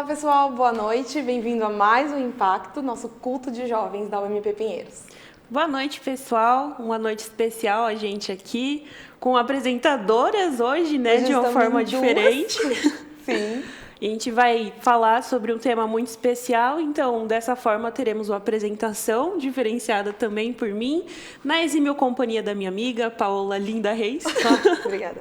pessoal, boa noite, bem-vindo a mais um Impacto, nosso culto de jovens da UMP Pinheiros. Boa noite, pessoal, uma noite especial a gente aqui, com apresentadoras hoje, né, de uma forma diferente. Sim. E a gente vai falar sobre um tema muito especial, então, dessa forma, teremos uma apresentação diferenciada também por mim, na exímil companhia da minha amiga, Paola Linda Reis. Obrigada.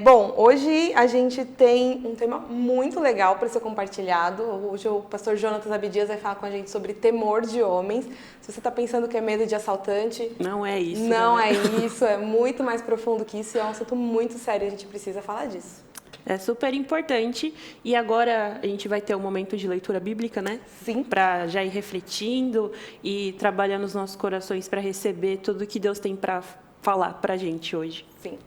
Bom, hoje a gente tem um tema muito legal para ser compartilhado. Hoje o pastor Jonatas Abdias vai falar com a gente sobre temor de homens. Se você está pensando que é medo de assaltante... Não é isso. Não é isso, é muito mais profundo que isso e é um assunto muito sério, a gente precisa falar disso. É super importante. E agora a gente vai ter um momento de leitura bíblica, né? Sim. Para já ir refletindo e trabalhando os nossos corações para receber tudo que Deus tem para falar para a gente hoje. Sim.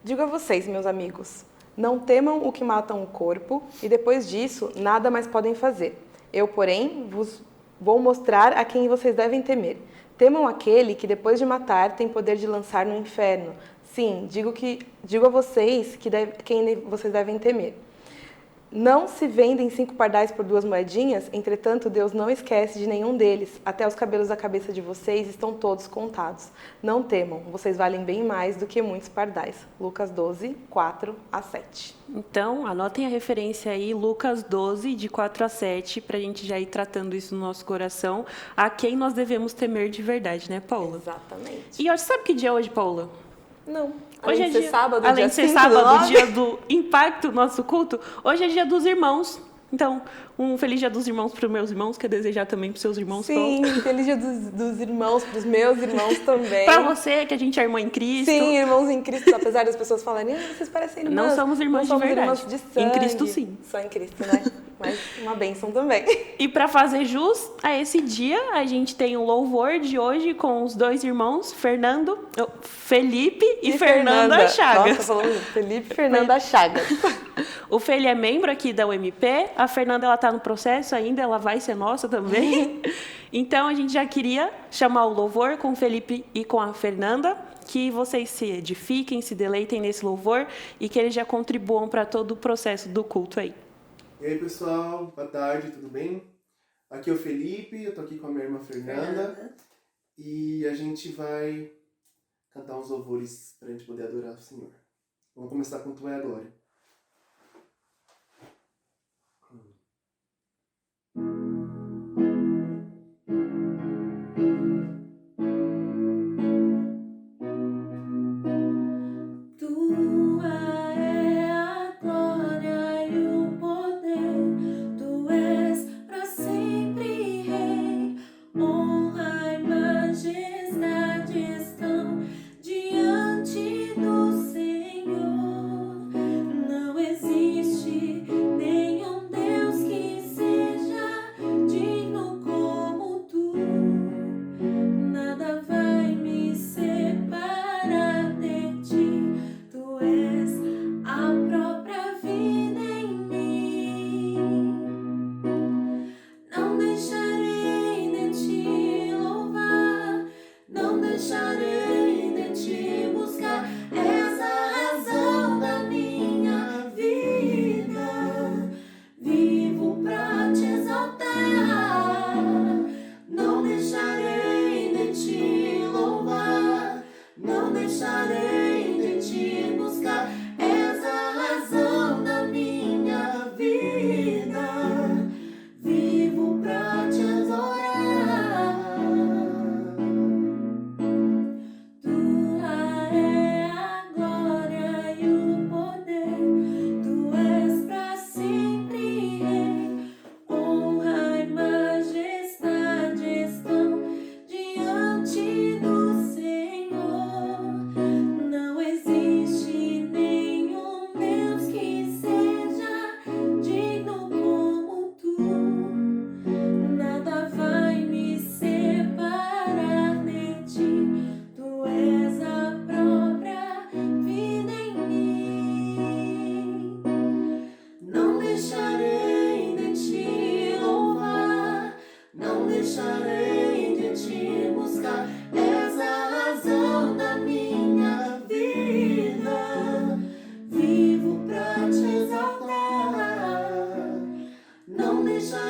Digo a vocês, meus amigos, não temam o que matam o corpo e depois disso nada mais podem fazer. Eu, porém, vos vou mostrar a quem vocês devem temer. Temam aquele que depois de matar tem poder de lançar no inferno. Sim, digo a vocês quem vocês devem temer. Não se vendem 5 pardais por 2 moedinhas? Entretanto, Deus não esquece de nenhum deles. Até os cabelos da cabeça de vocês estão todos contados. Não temam, vocês valem bem mais do que muitos pardais. Lucas 12, 4 a 7. Então, anotem a referência aí, Lucas 12, de 4 a 7, para a gente já ir tratando isso no nosso coração. A quem nós devemos temer de verdade, né, Paula? Exatamente. E hoje, sabe que dia é hoje, Paula? Não. Hoje Além de ser sábado, além dia de ser 5 sábado, do 9. dia do impacto, nosso culto, hoje é dia dos irmãos. Então, um feliz dia dos irmãos para os meus irmãos, quer desejar também para os seus irmãos. Sim, feliz dia dos irmãos, para os meus irmãos também. Para você, que a gente é irmã em Cristo. Sim, irmãos em Cristo, apesar das pessoas falarem, vocês parecem irmãs. Não somos irmãs de verdade. Irmãs de sangue. Em Cristo, sim. Só em Cristo, né? Mas uma bênção também. E para fazer jus a esse dia, a gente tem o louvor de hoje com os dois irmãos, Felipe e Fernanda Chagas. Nossa, falando Felipe e Fernanda Chagas. O Feli é membro aqui da UMP, a Fernanda ela está no processo ainda, ela vai ser nossa também. Então a gente já queria chamar o louvor com o Felipe e com a Fernanda, que vocês se edifiquem, se deleitem nesse louvor e que eles já contribuam para todo o processo do culto aí. E aí, pessoal, boa tarde, tudo bem? Aqui é o Felipe, eu tô aqui com a minha irmã Fernanda. E a gente vai cantar uns louvores pra gente poder adorar o Senhor. Vamos começar com Tu é a Glória.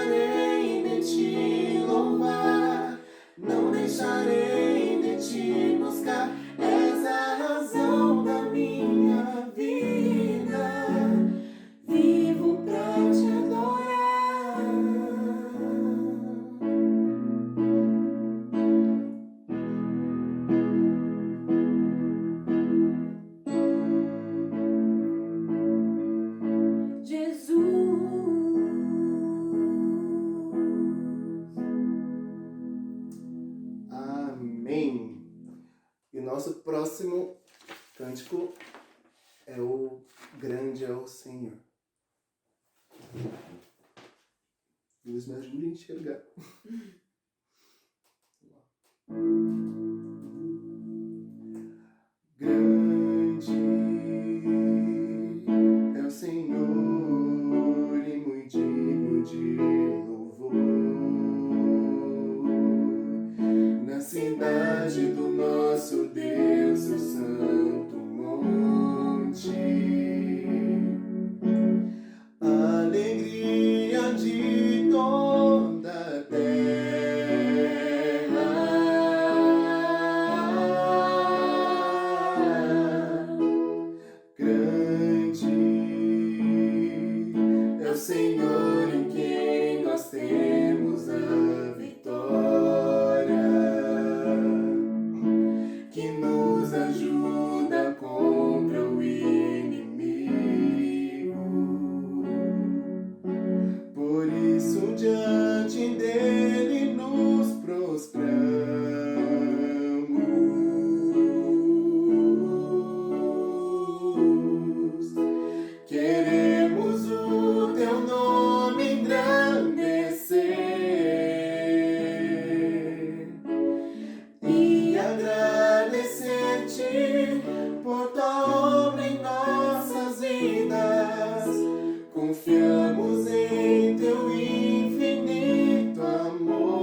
deixarei de te louvar, não deixarei de te buscar. És a razão da minha vida, vivo pra te adorar. Amém. E o nosso próximo cântico é o Grande é o Senhor. Deus me ajude a enxergar. Grande é o Senhor e muito digno de louvor. Na cidade do nosso Deus, o santo monte, alegria de toda a terra. Grande é o Senhor em quem nós temos a vitória, que nos ajuda contra o inimigo. Por isso diante dele nos prostramos. Queremos o teu nome engrandecer e agradecer-te por tua obra em nossas vidas. Confiamos em teu infinito amor,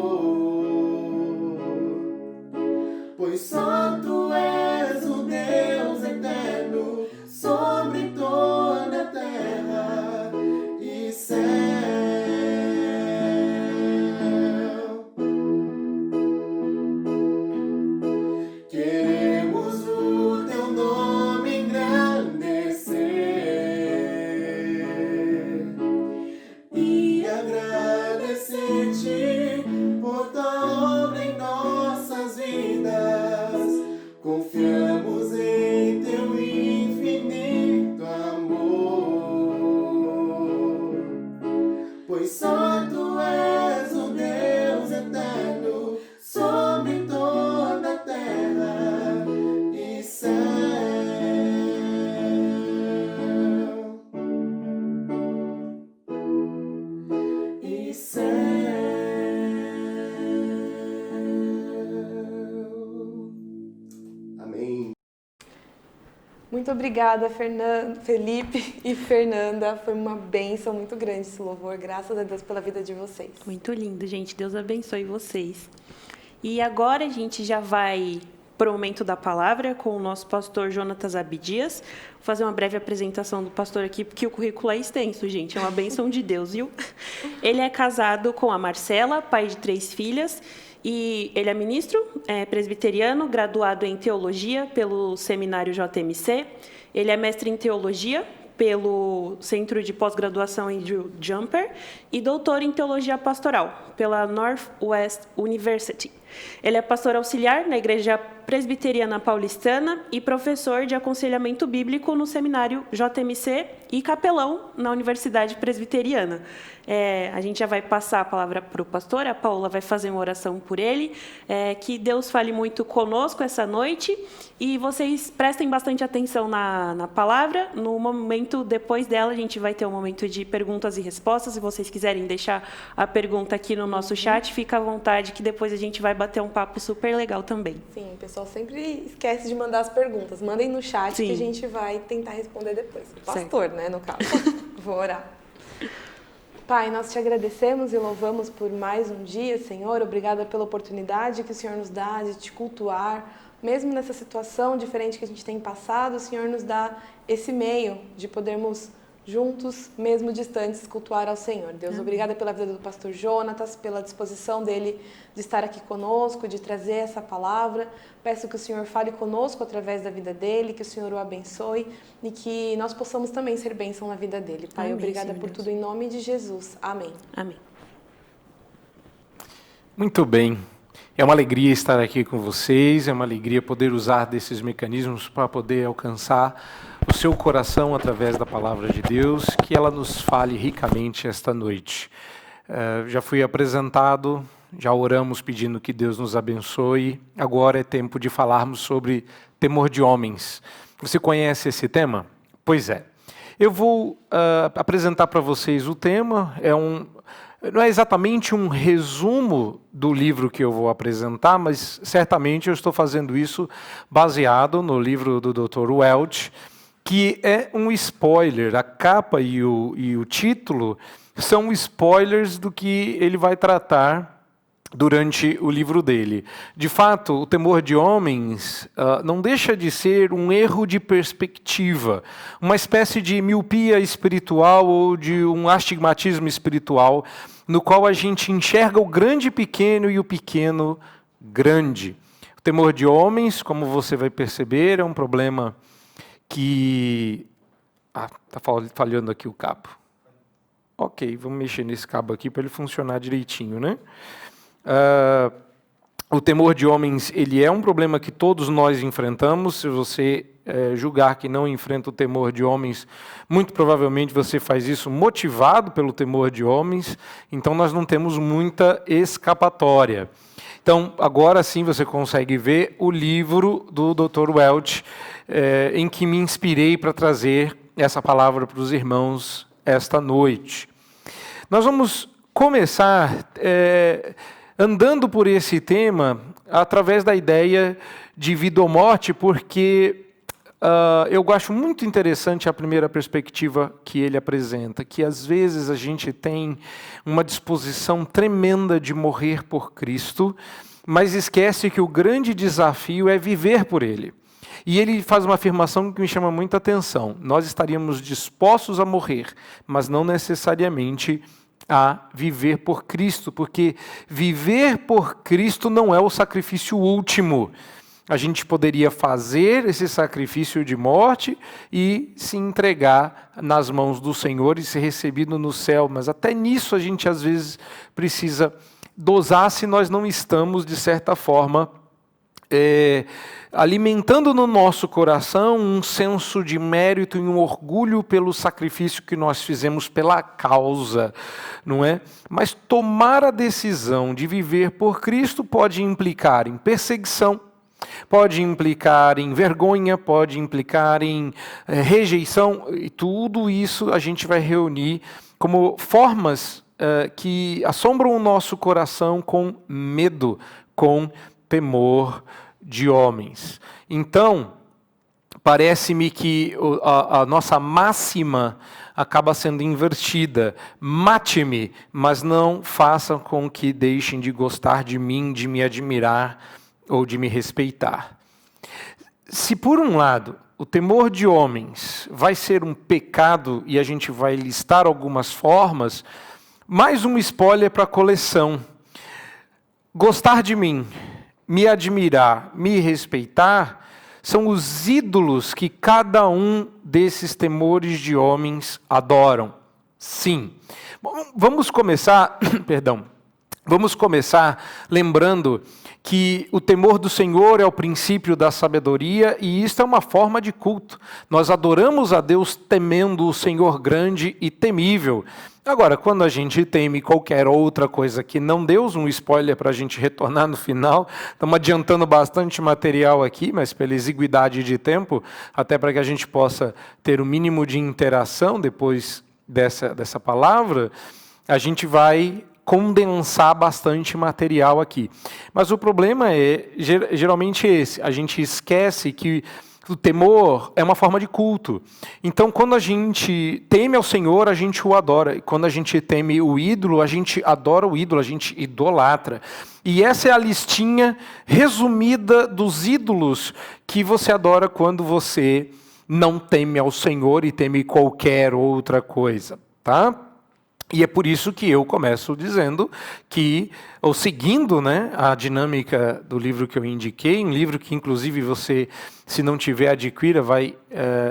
pois só tu és o Deus eterno sobre toda a terra e céu. Queremos o teu nome engrandecer e agradecer-te por tua obra em nossas vidas. Confiamos em teu infinito amor, pois só tu és o Deus eterno sobre toda a terra e céu. E céu. Amém. Muito obrigada, Felipe e Fernanda. Foi uma bênção muito grande esse louvor. Graças a Deus pela vida de vocês. Muito lindo, gente. Deus abençoe vocês. E agora a gente já vai para o momento da palavra com o nosso pastor Jonatas Abdias. Vou fazer uma breve apresentação do pastor aqui, porque o currículo é extenso, gente. É uma bênção de Deus, viu? Ele é casado com a Marcela, pai de 3 filhas. E ele é ministro, presbiteriano, graduado em teologia pelo seminário JMC. Ele é mestre em teologia pelo Centro de Pós-Graduação Andrew Jumper e doutor em teologia pastoral pela Northwest University. Ele é pastor auxiliar na Igreja Presbiteriana Paulistana e professor de aconselhamento bíblico no seminário JMC e capelão na Universidade Presbiteriana. A gente já vai passar a palavra para o pastor, a Paula vai fazer uma oração por ele, que Deus fale muito conosco essa noite e vocês prestem bastante atenção na palavra. No momento depois dela, a gente vai ter um momento de perguntas e respostas. Se vocês quiserem deixar a pergunta aqui no nosso chat, fica à vontade, que depois a gente vai bater um papo super legal também. Sim, o pessoal sempre esquece de mandar as perguntas. Mandem no chat. Sim. Que a gente vai tentar responder depois. O pastor, certo, né, no caso. Vou orar. Pai, nós te agradecemos e louvamos por mais um dia, Senhor. Obrigada pela oportunidade que o Senhor nos dá de te cultuar. Mesmo nessa situação diferente que a gente tem passado, o Senhor nos dá esse meio de podermos juntos, mesmo distantes, cultuar ao Senhor. Deus, obrigada pela vida do pastor Jonatas, pela disposição dele de estar aqui conosco, de trazer essa palavra. Peço que o Senhor fale conosco através da vida dele, que o Senhor o abençoe e que nós possamos também ser bênção na vida dele. Pai, Amém, obrigada Senhor por Deus. tudo em nome de Jesus. Amém. Amém. Muito bem. É uma alegria estar aqui com vocês, é uma alegria poder usar desses mecanismos para poder alcançar o seu coração através da palavra de Deus, que ela nos fale ricamente esta noite. Já fui apresentado, já oramos pedindo que Deus nos abençoe, agora é tempo de falarmos sobre temor de homens. Você conhece esse tema? Pois é. Eu vou apresentar para vocês o tema, não é exatamente um resumo do livro que eu vou apresentar, mas certamente eu estou fazendo isso baseado no livro do Dr. Welch, que é um spoiler. A capa e o título são spoilers do que ele vai tratar durante o livro dele. De fato, o temor de homens não deixa de ser um erro de perspectiva, uma espécie de miopia espiritual ou de um astigmatismo espiritual, no qual a gente enxerga o grande pequeno e o pequeno grande. O temor de homens, como você vai perceber, é um problema que... está falhando aqui o cabo. Ok, vamos mexer nesse cabo aqui para ele funcionar direitinho, né? O temor de homens, ele é um problema que todos nós enfrentamos. Se você julgar que não enfrenta o temor de homens, muito provavelmente você faz isso motivado pelo temor de homens, então nós não temos muita escapatória. Então, agora sim você consegue ver o livro do Dr. Welch, em que me inspirei para trazer essa palavra para os irmãos esta noite. Nós vamos começar andando por esse tema através da ideia de vida ou morte, porque eu acho muito interessante a primeira perspectiva que ele apresenta, que às vezes a gente tem uma disposição tremenda de morrer por Cristo, mas esquece que o grande desafio é viver por Ele. E ele faz uma afirmação que me chama muita atenção. Nós estaríamos dispostos a morrer, mas não necessariamente a viver por Cristo, porque viver por Cristo não é o sacrifício último. A gente poderia fazer esse sacrifício de morte e se entregar nas mãos do Senhor e ser recebido no céu, mas até nisso a gente às vezes precisa dosar se nós não estamos, de certa forma, alimentando no nosso coração um senso de mérito e um orgulho pelo sacrifício que nós fizemos pela causa, não é? Mas tomar a decisão de viver por Cristo pode implicar em perseguição, pode implicar em vergonha, pode implicar em rejeição, e tudo isso a gente vai reunir como formas que assombram o nosso coração com medo, com temor de homens. Então, parece-me que a nossa máxima acaba sendo invertida. Mate-me, mas não façam com que deixem de gostar de mim, de me admirar ou de me respeitar. Se por um lado o temor de homens vai ser um pecado e a gente vai listar algumas formas, mais um spoiler para a coleção. Gostar de mim, me admirar, me respeitar, são os ídolos que cada um desses temores de homens adoram. Sim. Bom, vamos começar, vamos começar lembrando que o temor do Senhor é o princípio da sabedoria e isto é uma forma de culto. Nós adoramos a Deus temendo o Senhor grande e temível. Agora, quando a gente teme qualquer outra coisa que não Deus, um spoiler para a gente retornar no final, estamos adiantando bastante material aqui, mas pela exiguidade de tempo, até para que a gente possa ter o mínimo de interação depois dessa palavra, a gente vai condensar bastante material aqui. Mas o problema é geralmente esse, a gente esquece que o temor é uma forma de culto. Então, quando a gente teme ao Senhor, a gente o adora. E quando a gente teme o ídolo, a gente adora o ídolo, a gente idolatra. E essa é a listinha resumida dos ídolos que você adora quando você não teme ao Senhor e teme qualquer outra coisa, tá? E é por isso que eu começo dizendo que, ou seguindo, né, a dinâmica do livro que eu indiquei, um livro que inclusive você, se não tiver, adquira, vai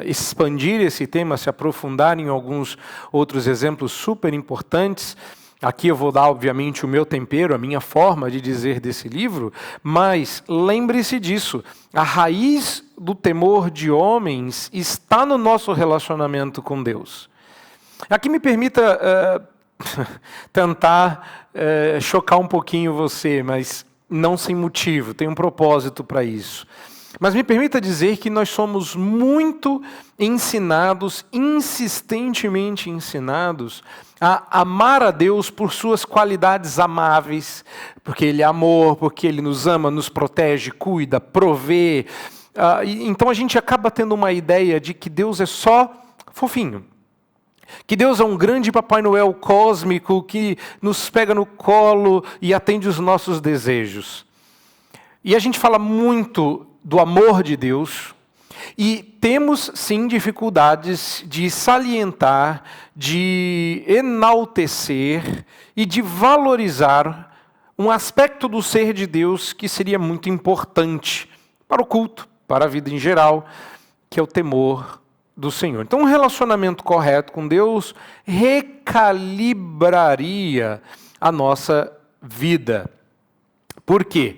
expandir esse tema, se aprofundar em alguns outros exemplos super importantes. Aqui eu vou dar, obviamente, o meu tempero, a minha forma de dizer desse livro, mas lembre-se disso, a raiz do temor de homens está no nosso relacionamento com Deus. Aqui me permita tentar chocar um pouquinho você, mas não sem motivo, tem um propósito para isso. Mas me permita dizer que nós somos muito ensinados, insistentemente ensinados, a amar a Deus por suas qualidades amáveis, porque Ele é amor, porque Ele nos ama, nos protege, cuida, provê. Então a gente acaba tendo uma ideia de que Deus é só fofinho. Que Deus é um grande Papai Noel cósmico que nos pega no colo e atende os nossos desejos. E a gente fala muito do amor de Deus e temos, sim, dificuldades de salientar, de enaltecer e de valorizar um aspecto do ser de Deus que seria muito importante para o culto, para a vida em geral, que é o temor do Senhor. Então, um relacionamento correto com Deus recalibraria a nossa vida. Por quê?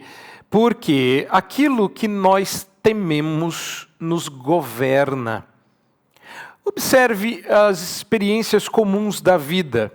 Porque aquilo que nós tememos nos governa. Observe as experiências comuns da vida.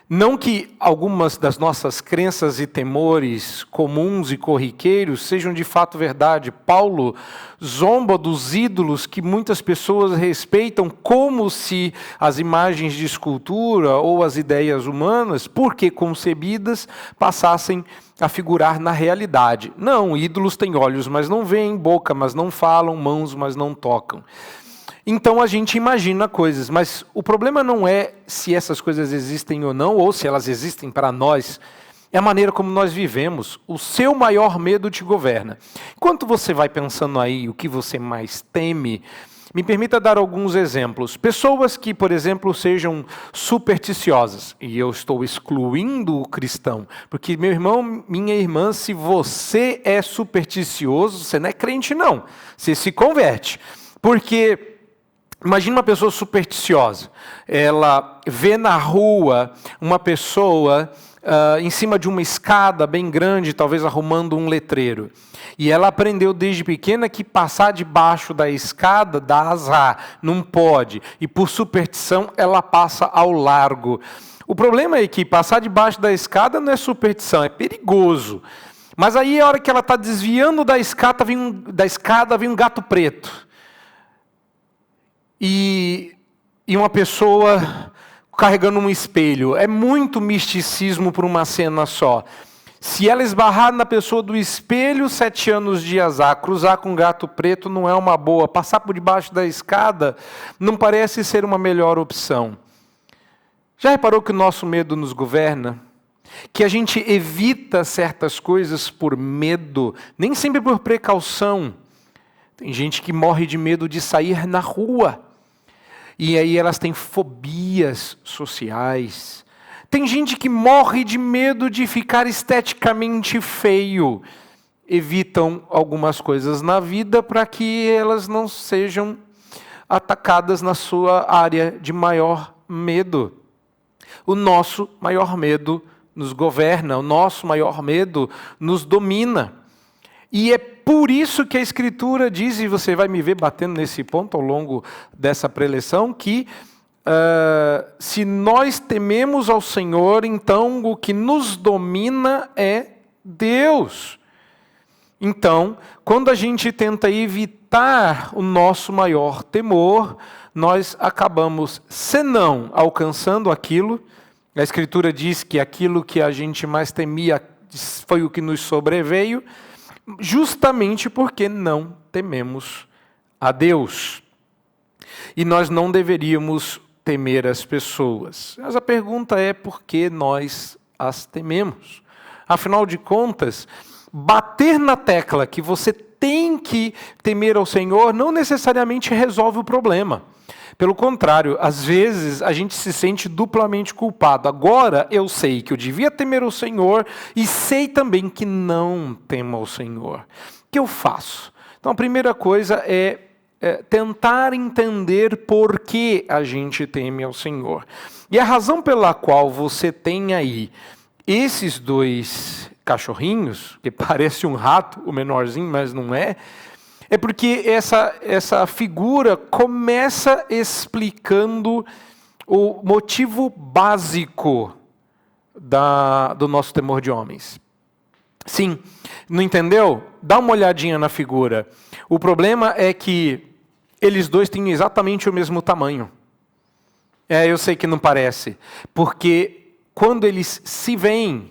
Não que algumas das nossas crenças e temores comuns e corriqueiros sejam de fato verdade. Paulo zomba dos ídolos que muitas pessoas respeitam como se as imagens de escultura ou as ideias humanas, porque concebidas, passassem a figurar na realidade. Não, ídolos têm olhos, mas não veem, boca, mas não falam, mãos, mas não tocam. Então a gente imagina coisas, mas o problema não é se essas coisas existem ou não, ou se elas existem para nós, é a maneira como nós vivemos. O seu maior medo te governa. Enquanto você vai pensando aí o que você mais teme, me permita dar alguns exemplos. Pessoas que, por exemplo, sejam supersticiosas, e eu estou excluindo o cristão, porque meu irmão, minha irmã, se você é supersticioso, você não é crente não, você se converte, porque imagina uma pessoa supersticiosa, ela vê na rua uma pessoa em cima de uma escada bem grande, talvez arrumando um letreiro. E ela aprendeu desde pequena que passar debaixo da escada dá azar, não pode. E por superstição ela passa ao largo. O problema é que passar debaixo da escada não é superstição, é perigoso. Mas aí a hora que ela está desviando da escada, vem um gato preto. E uma pessoa carregando um espelho. É muito misticismo por uma cena só. Se ela esbarrar na pessoa do espelho, 7 anos de azar. Cruzar com um gato preto não é uma boa. Passar por debaixo da escada não parece ser uma melhor opção. Já reparou que o nosso medo nos governa? Que a gente evita certas coisas por medo, nem sempre por precaução. Tem gente que morre de medo de sair na rua. E aí elas têm fobias sociais. Tem gente que morre de medo de ficar esteticamente feio. Evitam algumas coisas na vida para que elas não sejam atacadas na sua área de maior medo. O nosso maior medo nos governa, o nosso maior medo nos domina. E é por isso que a Escritura diz, e você vai me ver batendo nesse ponto ao longo dessa preleção, que se nós tememos ao Senhor, então o que nos domina é Deus. Então, quando a gente tenta evitar o nosso maior temor, nós acabamos, se não alcançando aquilo, a Escritura diz que aquilo que a gente mais temia foi o que nos sobreveio, justamente porque não tememos a Deus. E nós não deveríamos temer as pessoas. Mas a pergunta é por que nós as tememos? Afinal de contas, bater na tecla que você tem que temer ao Senhor não necessariamente resolve o problema. Pelo contrário, às vezes a gente se sente duplamente culpado. Agora eu sei que eu devia temer ao Senhor e sei também que não temo ao Senhor. O que eu faço? Então a primeira coisa é tentar entender por que a gente teme ao Senhor. E a razão pela qual você tem aí esses dois cachorrinhos, que parece um rato, o menorzinho, mas não é porque essa figura começa explicando o motivo básico do nosso temor de homens. Sim, não entendeu? Dá uma olhadinha na figura. O problema é que eles dois têm exatamente o mesmo tamanho. Eu sei que não parece, porque quando eles se veem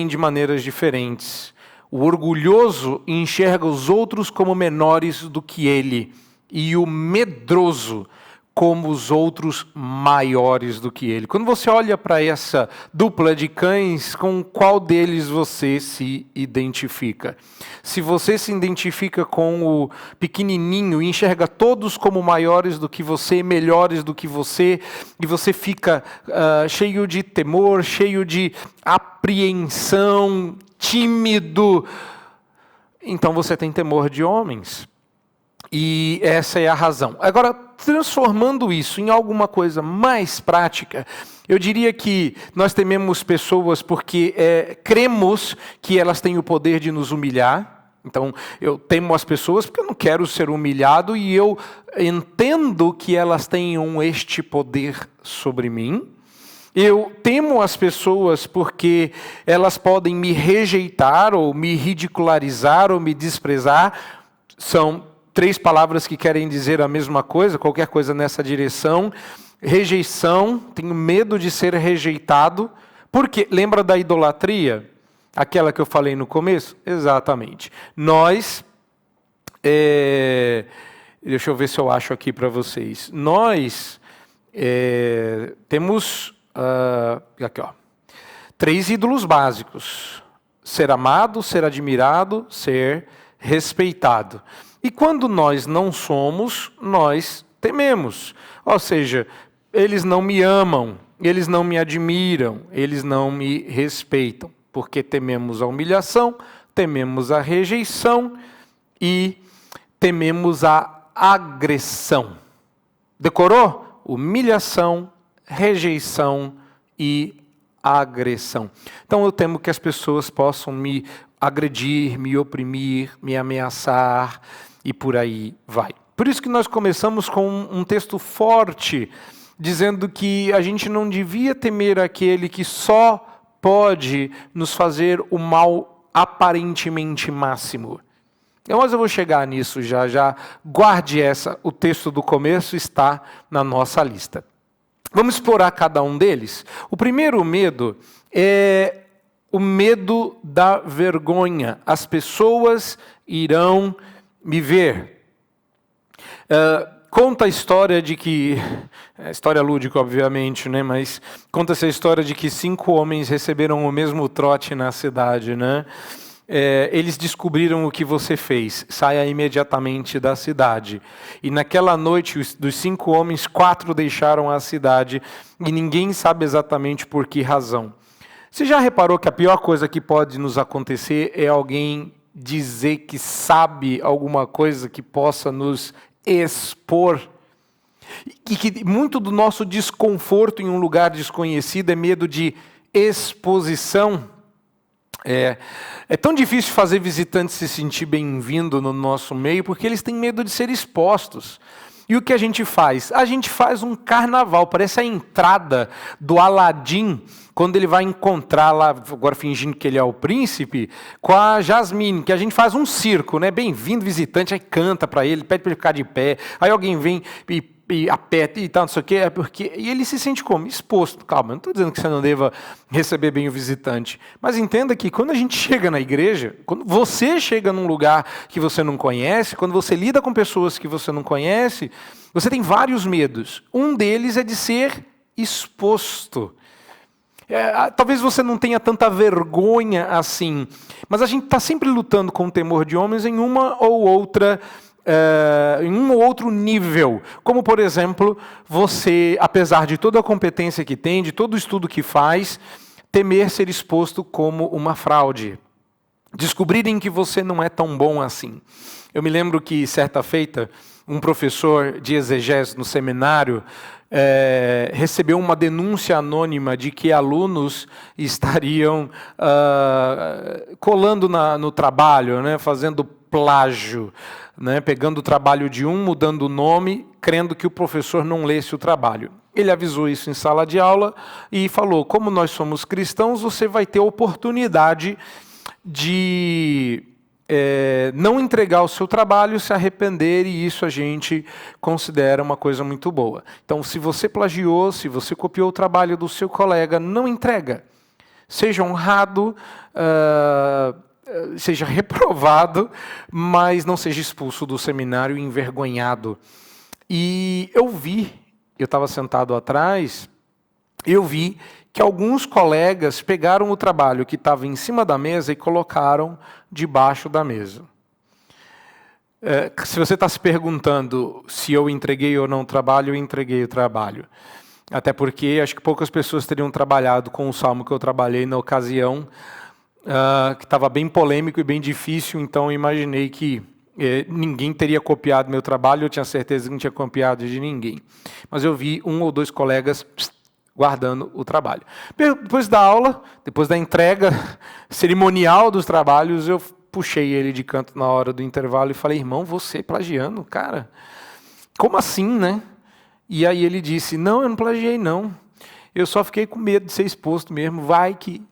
de maneiras diferentes. O orgulhoso enxerga os outros como menores do que ele, e o medroso como os outros maiores do que ele. Quando você olha para essa dupla de cães, com qual deles você se identifica? Se você se identifica com o pequenininho e enxerga todos como maiores do que você, melhores do que você, e você fica cheio de temor, cheio de apreensão, tímido, então você tem temor de homens. E essa é a razão. Agora, transformando isso em alguma coisa mais prática, eu diria que nós tememos pessoas porque cremos que elas têm o poder de nos humilhar. Então, eu temo as pessoas porque eu não quero ser humilhado e eu entendo que elas tenham este poder sobre mim. Eu temo as pessoas porque elas podem me rejeitar, ou me ridicularizar, ou me desprezar. São 3 palavras que querem dizer a mesma coisa, qualquer coisa nessa direção. Rejeição, tenho medo de ser rejeitado. Porque, lembra da idolatria? Aquela que eu falei no começo? Exatamente. Nós, deixa eu ver se eu acho aqui para vocês. Nós temos... aqui, 3 ídolos básicos: ser amado, ser admirado, ser respeitado. E quando nós não somos, nós tememos. Ou seja, eles não me amam, eles não me admiram, eles não me respeitam, porque tememos a humilhação, tememos a rejeição e tememos a agressão. Decorou? Humilhação, rejeição e agressão. Então eu temo que as pessoas possam me agredir, me oprimir, me ameaçar e por aí vai. Por isso que nós começamos com um texto forte, dizendo que a gente não devia temer aquele que só pode nos fazer o mal aparentemente máximo. Mas eu vou chegar nisso já. Guarde o texto do começo está na nossa lista. Vamos explorar cada um deles. O primeiro medo é o medo da vergonha. As pessoas irão me ver. Conta a história de que... história lúdica, obviamente, né? Mas conta-se a história de que 5 homens receberam o mesmo trote na cidade, né? Eles descobriram o que você fez, saia imediatamente da cidade. E naquela noite, dos 5 homens, 4 deixaram a cidade e ninguém sabe exatamente por que razão. Você já reparou que a pior coisa que pode nos acontecer é alguém dizer que sabe alguma coisa que possa nos expor? E que muito do nosso desconforto em um lugar desconhecido é medo de exposição. É tão difícil fazer visitantes se sentir bem-vindo no nosso meio, porque eles têm medo de ser expostos. E o que a gente faz? A gente faz um carnaval, parece a entrada do Aladim, quando ele vai encontrar lá, agora fingindo que ele é o príncipe, com a Jasmine, que a gente faz um circo, né? Bem-vindo visitante, aí canta para ele, pede para ele ficar de pé, aí alguém vem e aperta e tal, não sei o quê, e ele se sente como? Exposto. Calma, eu não estou dizendo que você não deva receber bem o visitante, mas entenda que quando a gente chega na igreja, quando você chega num lugar que você não conhece, quando você lida com pessoas que você não conhece, você tem vários medos. Um deles é de ser exposto. Talvez você não tenha tanta vergonha assim, mas a gente está sempre lutando com o temor de homens em uma ou outra, em um ou outro nível. Como, por exemplo, você, apesar de toda a competência que tem, de todo o estudo que faz, temer ser exposto como uma fraude. Descobrirem que você não é tão bom assim. Eu me lembro que, certa feita, um professor de exegese no seminário recebeu uma denúncia anônima de que alunos estariam colando no trabalho, né, fazendo plágio, né, pegando o trabalho de um, mudando o nome, crendo que o professor não lesse o trabalho. Ele avisou isso em sala de aula e falou: como nós somos cristãos, você vai ter a oportunidade de não entregar o seu trabalho, se arrepender, e isso a gente considera uma coisa muito boa. Então, se você plagiou, se você copiou o trabalho do seu colega, não entrega. Seja honrado, seja reprovado, mas não seja expulso do seminário envergonhado. E eu estava sentado atrás, eu vi que alguns colegas pegaram o trabalho que estava em cima da mesa e colocaram debaixo da mesa. Se você está se perguntando se eu entreguei ou não o trabalho, eu entreguei o trabalho. Até porque acho que poucas pessoas teriam trabalhado com o salmo que eu trabalhei na ocasião, que estava bem polêmico e bem difícil, então eu imaginei que ninguém teria copiado meu trabalho, eu tinha certeza que não tinha copiado de ninguém. Mas eu vi um ou dois colegas guardando o trabalho. Depois da aula, depois da entrega cerimonial dos trabalhos, eu puxei ele de canto na hora do intervalo e falei: irmão, você plagiando? Cara, como assim, né? E aí ele disse: não, eu não plagiei, não. Eu só fiquei com medo de ser exposto mesmo. Vai que...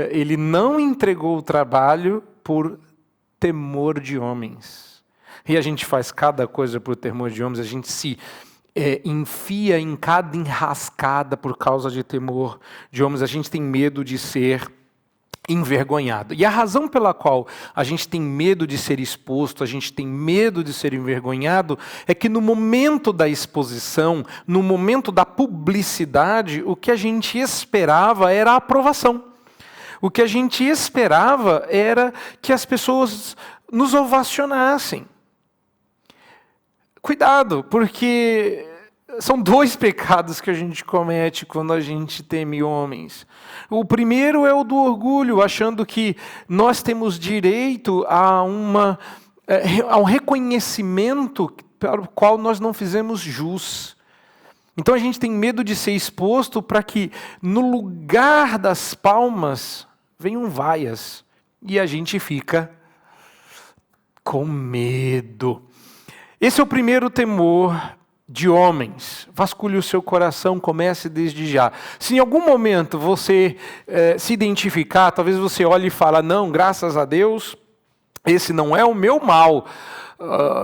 ele não entregou o trabalho por temor de homens. E a gente faz cada coisa por temor de homens, a gente se enfia em cada enrascada por causa de temor de homens, a gente tem medo de ser envergonhado. E a razão pela qual a gente tem medo de ser exposto, a gente tem medo de ser envergonhado, é que no momento da exposição, no momento da publicidade, o que a gente esperava era a aprovação. O que a gente esperava era que as pessoas nos ovacionassem. Cuidado, porque são dois pecados que a gente comete quando a gente teme homens. O primeiro é o do orgulho, achando que nós temos direito a um reconhecimento para o qual nós não fizemos jus. Então a gente tem medo de ser exposto para que no lugar das palmas venham vaias. E a gente fica com medo. Esse é o primeiro temor de homens. Vasculhe o seu coração, comece desde já. Se em algum momento você se identificar, talvez você olhe e fale: não, graças a Deus, esse não é o meu mal.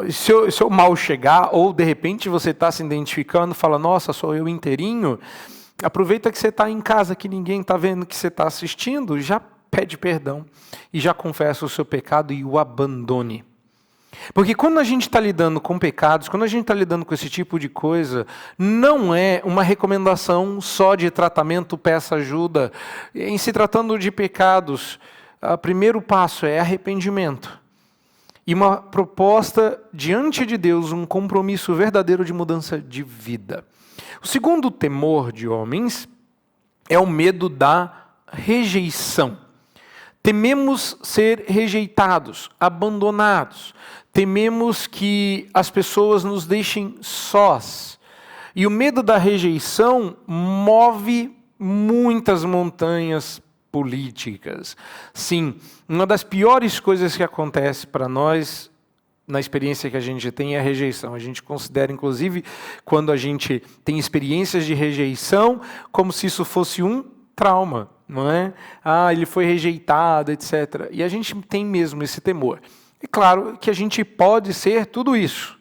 Se o mal chegar, ou de repente você está se identificando, fala: nossa, sou eu inteirinho. Aproveita que você está em casa, que ninguém está vendo que você está assistindo, já pede perdão e já confessa o seu pecado e o abandone. Porque quando a gente está lidando com pecados, quando a gente está lidando com esse tipo de coisa, não é uma recomendação só de tratamento, peça ajuda. Em se tratando de pecados, o primeiro passo é arrependimento. E uma proposta diante de Deus, um compromisso verdadeiro de mudança de vida. O segundo temor de homens é o medo da rejeição. Tememos ser rejeitados, abandonados. Tememos que as pessoas nos deixem sós. E o medo da rejeição move muitas montanhas políticas. Sim, uma das piores coisas que acontece para nós, na experiência que a gente tem, é a rejeição. A gente considera, inclusive, quando a gente tem experiências de rejeição, como se isso fosse um trauma, não é? Ele foi rejeitado, etc. E a gente tem mesmo esse temor. É claro que a gente pode ser tudo isso.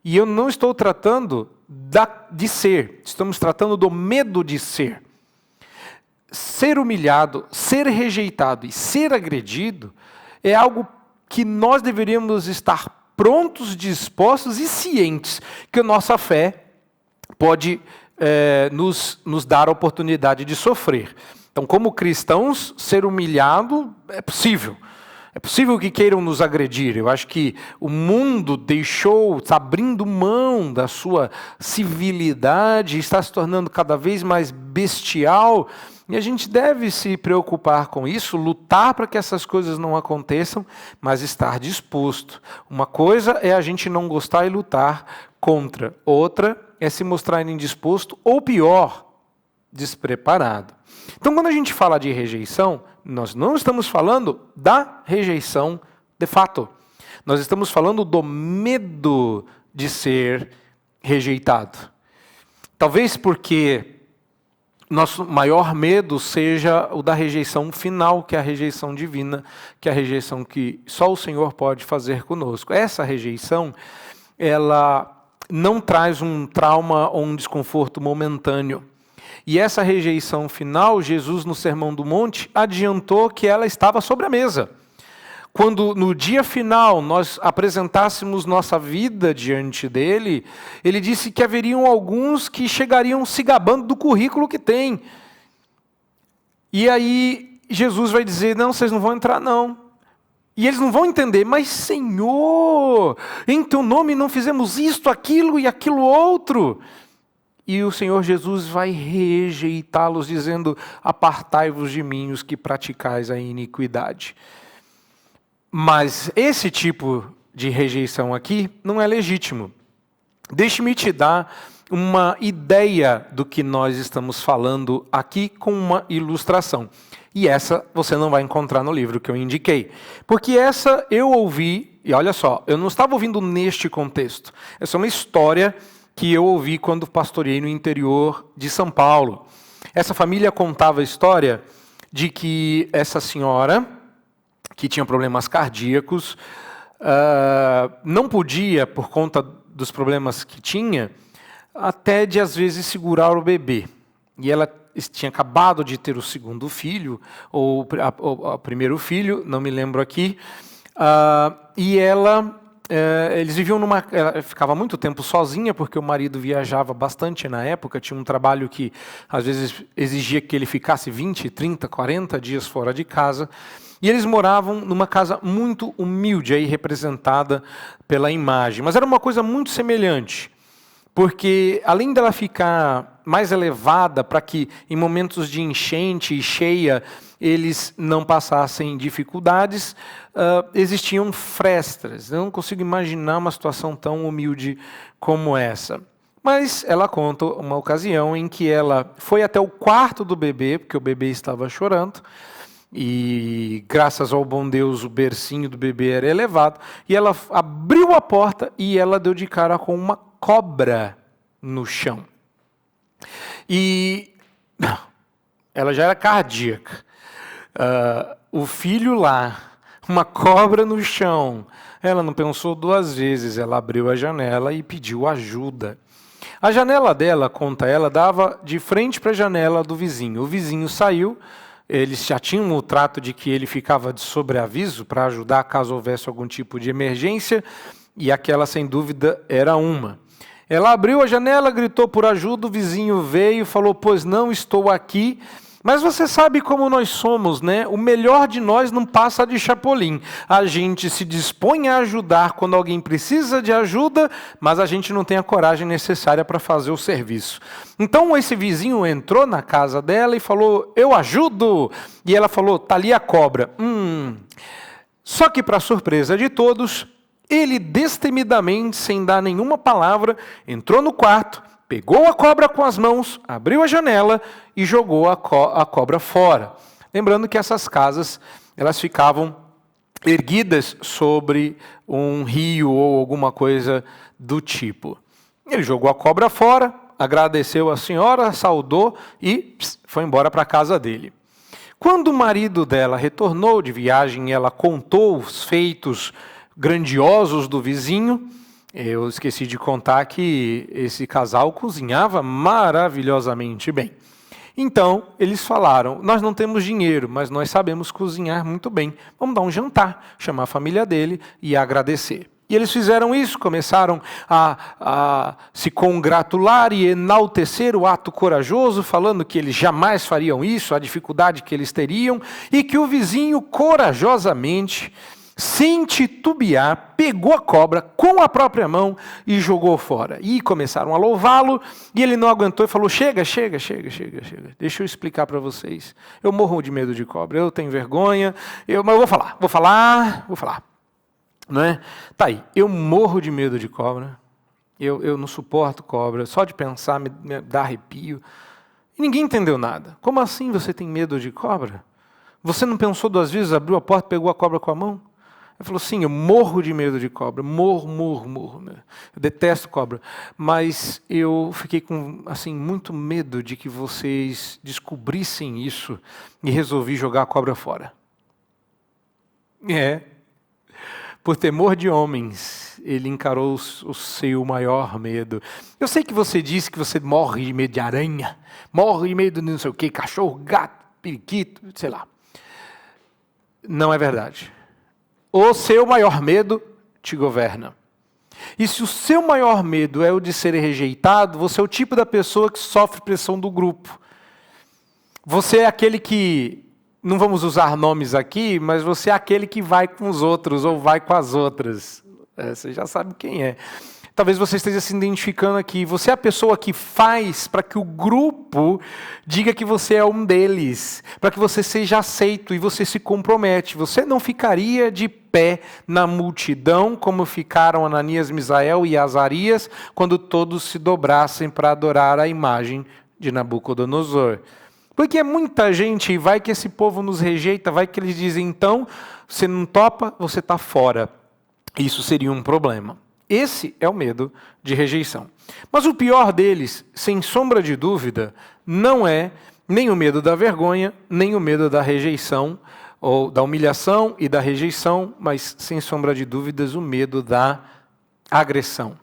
E eu não estou tratando de ser, estamos tratando do medo de ser. Ser humilhado, ser rejeitado e ser agredido é algo que nós deveríamos estar prontos, dispostos e cientes que a nossa fé pode nos dar a oportunidade de sofrer. Então, como cristãos, ser humilhado é possível. É possível que queiram nos agredir. Eu acho que o mundo está abrindo mão da sua civilidade, está se tornando cada vez mais bestial, e a gente deve se preocupar com isso, lutar para que essas coisas não aconteçam, mas estar disposto. Uma coisa é a gente não gostar e lutar contra, outra é se mostrar indisposto, ou pior, despreparado. Então, quando a gente fala de rejeição, nós não estamos falando da rejeição de fato. Nós estamos falando do medo de ser rejeitado. Talvez porque nosso maior medo seja o da rejeição final, que é a rejeição divina, que é a rejeição que só o Senhor pode fazer conosco. Essa rejeição, ela não traz um trauma ou um desconforto momentâneo. E essa rejeição final, Jesus, no Sermão do Monte, adiantou que ela estava sobre a mesa. Quando no dia final nós apresentássemos nossa vida diante dele, ele disse que haveriam alguns que chegariam se gabando do currículo que têm. E aí Jesus vai dizer, não, vocês não vão entrar não. E eles não vão entender, mas Senhor, em teu nome não fizemos isto, aquilo e aquilo outro. E o Senhor Jesus vai rejeitá-los, dizendo, apartai-vos de mim, os que praticais a iniquidade. Mas esse tipo de rejeição aqui não é legítimo. Deixe-me te dar uma ideia do que nós estamos falando aqui com uma ilustração. E essa você não vai encontrar no livro que eu indiquei. Porque essa eu ouvi, e olha só, eu não estava ouvindo neste contexto. Essa é uma história que eu ouvi quando pastoreei no interior de São Paulo. Essa família contava a história de que essa senhora, que tinha problemas cardíacos, não podia, por conta dos problemas que tinha, até de às vezes segurar o bebê. E ela tinha acabado de ter o segundo filho, ou o primeiro filho, não me lembro aqui, e eles viviam ela ficava muito tempo sozinha, porque o marido viajava bastante na época, tinha um trabalho que às vezes exigia que ele ficasse 20, 30, 40 dias fora de casa, e eles moravam numa casa muito humilde, aí representada pela imagem, mas era uma coisa muito semelhante, porque além dela ficar mais elevada para que em momentos de enchente e cheia eles não passassem dificuldades, existiam frestas. Eu não consigo imaginar uma situação tão humilde como essa. Mas ela conta uma ocasião em que ela foi até o quarto do bebê, porque o bebê estava chorando, e graças ao bom Deus o bercinho do bebê era elevado, e ela abriu a porta e ela deu de cara com uma cobra no chão. E ela já era cardíaca. O filho lá, uma cobra no chão. Ela não pensou duas vezes, ela abriu a janela e pediu ajuda. A janela dela, conta ela, dava de frente para a janela do vizinho. O vizinho saiu, eles já tinham o trato de que ele ficava de sobreaviso para ajudar caso houvesse algum tipo de emergência, e aquela, sem dúvida, era uma. Ela abriu a janela, gritou por ajuda, o vizinho veio e falou, pois não, estou aqui. Mas você sabe como nós somos, né? O melhor de nós não passa de chapolim. A gente se dispõe a ajudar quando alguém precisa de ajuda, mas a gente não tem a coragem necessária para fazer o serviço. Então esse vizinho entrou na casa dela e falou, eu ajudo. E ela falou, tá ali a cobra. Só que para surpresa de todos, ele destemidamente, sem dar nenhuma palavra, entrou no quarto, pegou a cobra com as mãos, abriu a janela e jogou a cobra fora. Lembrando que essas casas, elas ficavam erguidas sobre um rio ou alguma coisa do tipo. Ele jogou a cobra fora, agradeceu a senhora, saudou e foi embora para a casa dele. Quando o marido dela retornou de viagem, ela contou os feitos grandiosos do vizinho. Eu esqueci de contar que esse casal cozinhava maravilhosamente bem. Então, eles falaram, nós não temos dinheiro, mas nós sabemos cozinhar muito bem. Vamos dar um jantar, chamar a família dele e agradecer. E eles fizeram isso, começaram a se congratular e enaltecer o ato corajoso, falando que eles jamais fariam isso, a dificuldade que eles teriam, e que o vizinho corajosamente, sem titubear, pegou a cobra com a própria mão e jogou fora. E começaram a louvá-lo, e ele não aguentou e falou: chega, deixa eu explicar para vocês. Eu morro de medo de cobra, eu tenho vergonha, mas eu vou falar. Não é? Tá aí, eu morro de medo de cobra, eu não suporto cobra, só de pensar me dá arrepio. E ninguém entendeu nada. Como assim você tem medo de cobra? Você não pensou 2 vezes, abriu a porta e pegou a cobra com a mão? Ele falou: sim, eu morro de medo de cobra, morro. Né? Eu detesto cobra, mas eu fiquei com muito medo de que vocês descobrissem isso e resolvi jogar a cobra fora. Por temor de homens, ele encarou o seu maior medo. Eu sei que você disse que você morre de medo de aranha, morre de medo de não sei o quê, cachorro, gato, periquito, sei lá. Não é verdade. O seu maior medo te governa. E se o seu maior medo é o de ser rejeitado, você é o tipo da pessoa que sofre pressão do grupo. Você é aquele que, não vamos usar nomes aqui, mas você é aquele que vai com os outros ou vai com as outras. Você já sabe quem é. Talvez você esteja se identificando aqui. Você é a pessoa que faz para que o grupo diga que você é um deles, para que você seja aceito e você se compromete. Você não ficaria de pé na multidão como ficaram Ananias, Misael e Azarias quando todos se dobrassem para adorar a imagem de Nabucodonosor. Porque muita gente, vai que esse povo nos rejeita, vai que eles dizem: então, você não topa, você está fora. Isso seria um problema. Esse é o medo de rejeição. Mas o pior deles, sem sombra de dúvida, não é nem o medo da vergonha, nem o medo da rejeição, ou da humilhação e da rejeição, mas, sem sombra de dúvidas, o medo da agressão.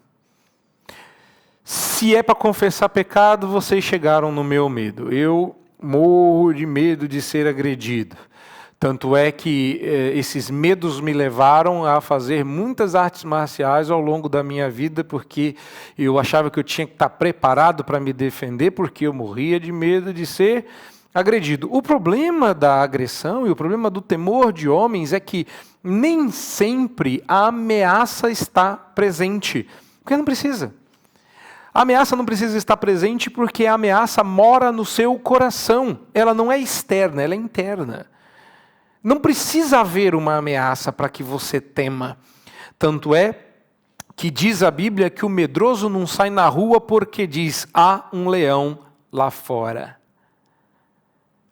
Se é para confessar pecado, vocês chegaram no meu medo. Eu morro de medo de ser agredido. Tanto é que esses medos me levaram a fazer muitas artes marciais ao longo da minha vida, porque eu achava que eu tinha que estar preparado para me defender, porque eu morria de medo de ser agredido. O problema da agressão e o problema do temor de homens é que nem sempre a ameaça está presente, porque não precisa. A ameaça não precisa estar presente porque a ameaça mora no seu coração. Ela não é externa, ela é interna. Não precisa haver uma ameaça para que você tema. Tanto é que diz a Bíblia que o medroso não sai na rua porque diz: há um leão lá fora.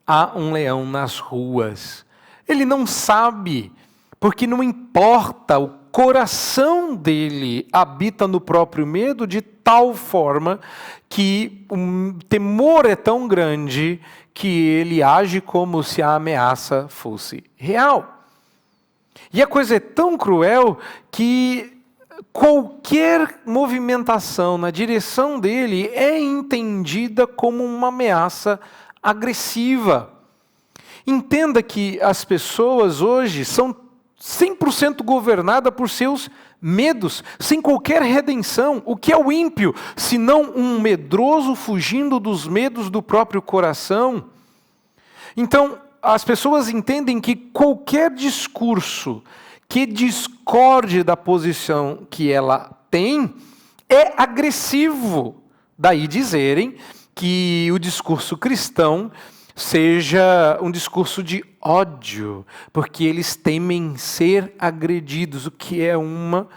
Há um leão nas ruas. Ele não sabe, porque não importa, o coração dele habita no próprio medo de tal forma que o temor é tão grande que ele age como se a ameaça fosse real. E a coisa é tão cruel que qualquer movimentação na direção dele é entendida como uma ameaça agressiva. Entenda que as pessoas hoje são 100% governadas por seus medos, sem qualquer redenção. O que é o ímpio, senão um medroso fugindo dos medos do próprio coração? Então, as pessoas entendem que qualquer discurso que discorde da posição que ela tem é agressivo. Daí dizerem que o discurso cristão seja um discurso de ódio, porque eles temem ser agredidos, o que é uma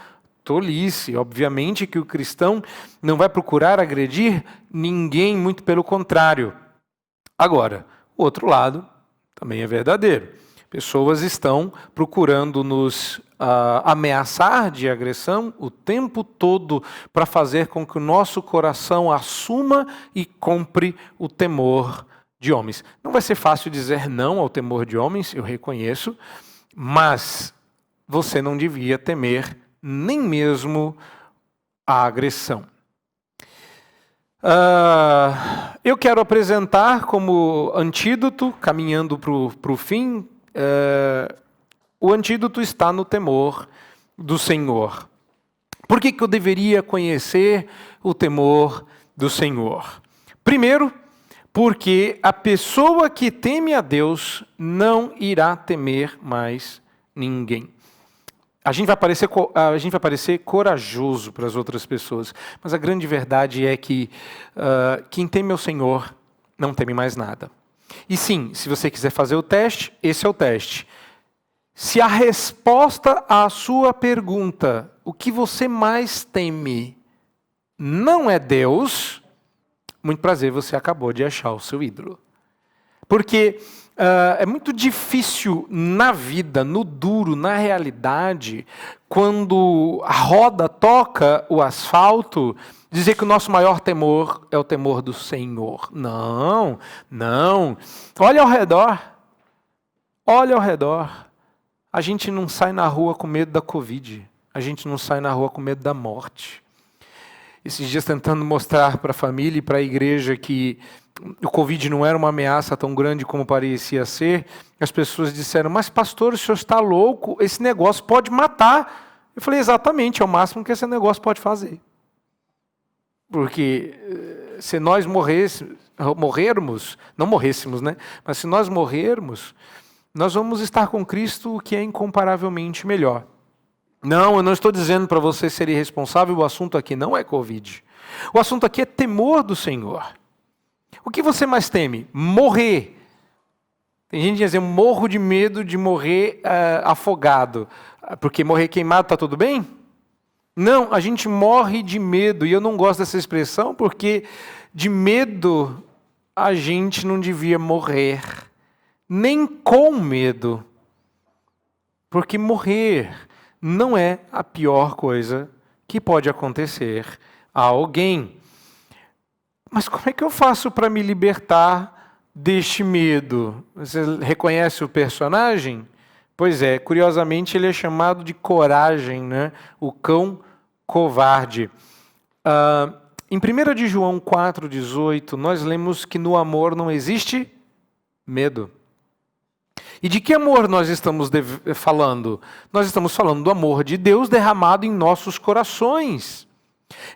tolice. Obviamente que o cristão não vai procurar agredir ninguém, muito pelo contrário. Agora, o outro lado também é verdadeiro. Pessoas estão procurando nos ameaçar de agressão o tempo todo para fazer com que o nosso coração assuma e compre o temor de homens. Não vai ser fácil dizer não ao temor de homens, eu reconheço, mas você não devia temer nem mesmo a agressão. Eu quero apresentar como antídoto, caminhando para o fim, o antídoto está no temor do Senhor. Por que eu deveria conhecer o temor do Senhor? Primeiro, porque a pessoa que teme a Deus não irá temer mais ninguém. A gente vai parecer corajoso para as outras pessoas, mas a grande verdade é que quem teme ao Senhor não teme mais nada. E sim, se você quiser fazer o teste, esse é o teste. Se a resposta à sua pergunta, o que você mais teme, não é Deus, muito prazer, você acabou de achar o seu ídolo. Porque é muito difícil na vida, no duro, na realidade, quando a roda toca o asfalto, dizer que o nosso maior temor é o temor do Senhor. Não, não. Olha ao redor. Olha ao redor. A gente não sai na rua com medo da Covid. A gente não sai na rua com medo da morte. Esses dias tentando mostrar para a família e para a igreja que o Covid não era uma ameaça tão grande como parecia ser, as pessoas disseram, mas pastor, o senhor está louco, esse negócio pode matar. Eu falei, exatamente, é o máximo que esse negócio pode fazer. Porque se nós morrermos, não morrêssemos, né? Mas se nós morrermos, nós vamos estar com Cristo, o que é incomparavelmente melhor. Não, eu não estou dizendo para você ser irresponsável, o assunto aqui não é Covid. O assunto aqui é temor do Senhor. O que você mais teme? Morrer. Tem gente que diz, eu morro de medo de morrer afogado. Porque morrer queimado está tudo bem? Não, a gente morre de medo. E eu não gosto dessa expressão porque de medo a gente não devia morrer. Nem com medo. Porque morrer não é a pior coisa que pode acontecer a alguém. Mas como é que eu faço para me libertar deste medo? Você reconhece o personagem? Pois é, curiosamente ele é chamado de coragem, né? O cão covarde. Em 1 de João 4,18, nós lemos que no amor não existe medo. E de que amor nós estamos falando? Nós estamos falando do amor de Deus derramado em nossos corações.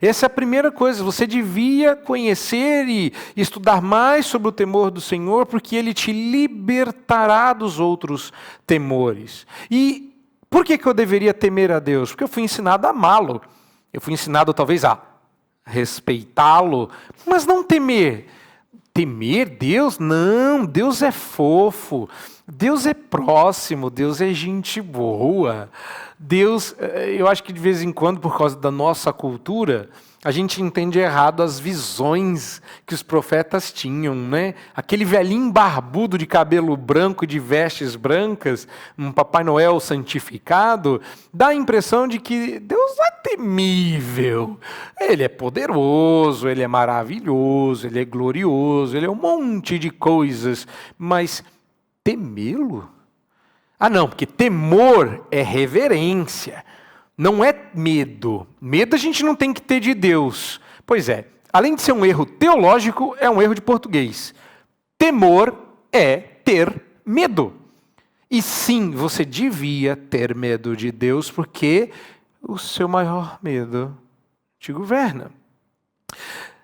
Essa é a primeira coisa, você devia conhecer e estudar mais sobre o temor do Senhor, porque Ele te libertará dos outros temores. E por que eu deveria temer a Deus? Porque eu fui ensinado a amá-lo, eu fui ensinado talvez a respeitá-lo, mas não temer. Temer Deus? Não, Deus é fofo, Deus é próximo, Deus é gente boa. Deus, eu acho que de vez em quando, por causa da nossa cultura, a gente entende errado as visões que os profetas tinham, né? Aquele velhinho barbudo de cabelo branco e de vestes brancas, um Papai Noel santificado, dá a impressão de que Deus é temível. Ele é poderoso, ele é maravilhoso, ele é glorioso, ele é um monte de coisas, mas temê-lo? Ah, não, porque temor é reverência, não é medo. Medo a gente não tem que ter de Deus. Pois é, além de ser um erro teológico, é um erro de português. Temor é ter medo. E sim, você devia ter medo de Deus, porque o seu maior medo te governa.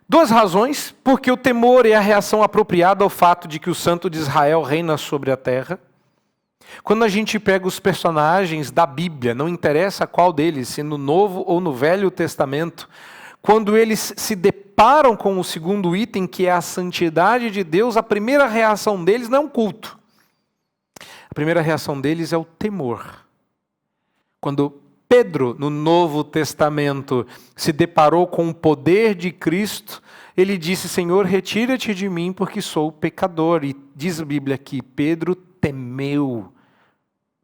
2 razões, porque o temor é a reação apropriada ao fato de que o Santo de Israel reina sobre a terra. Quando a gente pega os personagens da Bíblia, não interessa qual deles, se no Novo ou no Velho Testamento, quando eles se deparam com o segundo item, que é a santidade de Deus, a primeira reação deles não é um culto. A primeira reação deles é o temor. Quando Pedro, no Novo Testamento, se deparou com o poder de Cristo, ele disse, Senhor, retira-te de mim, porque sou pecador. E diz a Bíblia que Pedro temeu.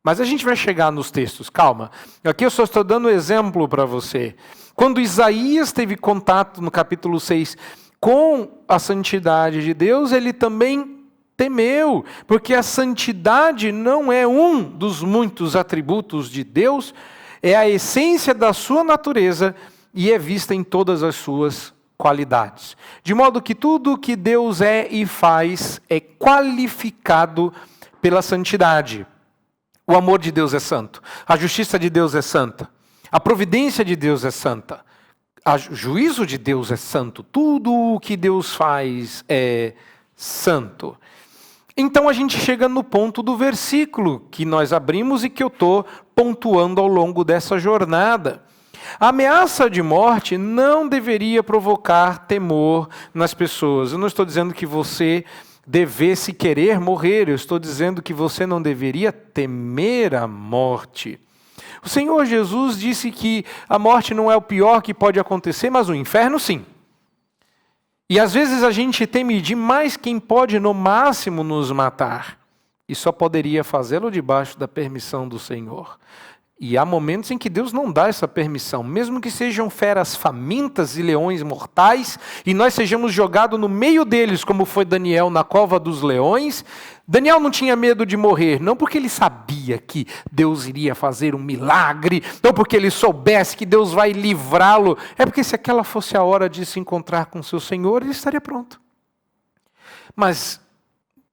Mas a gente vai chegar nos textos, calma. Aqui eu só estou dando um exemplo para você. Quando Isaías teve contato, no capítulo 6, com a santidade de Deus, ele também temeu, porque a santidade não é um dos muitos atributos de Deus, é a essência da sua natureza e é vista em todas as suas qualidades. De modo que tudo que Deus é e faz é qualificado pela santidade. O amor de Deus é santo, a justiça de Deus é santa, A providência de Deus é santa. O juízo de Deus é santo. Tudo o que Deus faz é santo. Então a gente chega no ponto do versículo que nós abrimos e que eu estou pontuando ao longo dessa jornada. A ameaça de morte não deveria provocar temor nas pessoas. Eu não estou dizendo que você devesse querer morrer, eu estou dizendo que você não deveria temer a morte. O Senhor Jesus disse que a morte não é o pior que pode acontecer, mas o inferno sim. E às vezes a gente teme demais quem pode no máximo nos matar. E só poderia fazê-lo debaixo da permissão do Senhor. E há momentos em que Deus não dá essa permissão, mesmo que sejam feras famintas e leões mortais, e nós sejamos jogados no meio deles, como foi Daniel na cova dos leões. Daniel não tinha medo de morrer, não porque ele sabia que Deus iria fazer um milagre, não porque ele soubesse que Deus vai livrá-lo, é porque se aquela fosse a hora de se encontrar com seu Senhor, ele estaria pronto. Mas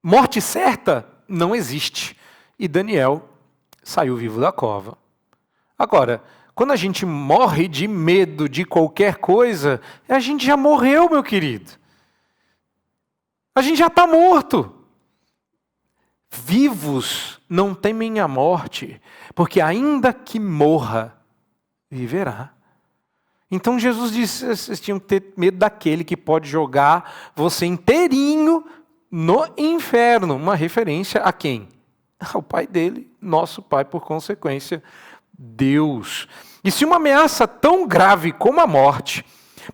morte certa não existe, e Daniel saiu vivo da cova. Agora, quando a gente morre de medo de qualquer coisa, a gente já morreu, meu querido. A gente já está morto. Vivos não temem a morte, porque ainda que morra, viverá. Então Jesus disse, vocês tinham que ter medo daquele que pode jogar você inteirinho no inferno. Uma referência a quem? Ao Pai dele, nosso Pai por consequência, Deus. E se uma ameaça tão grave como a morte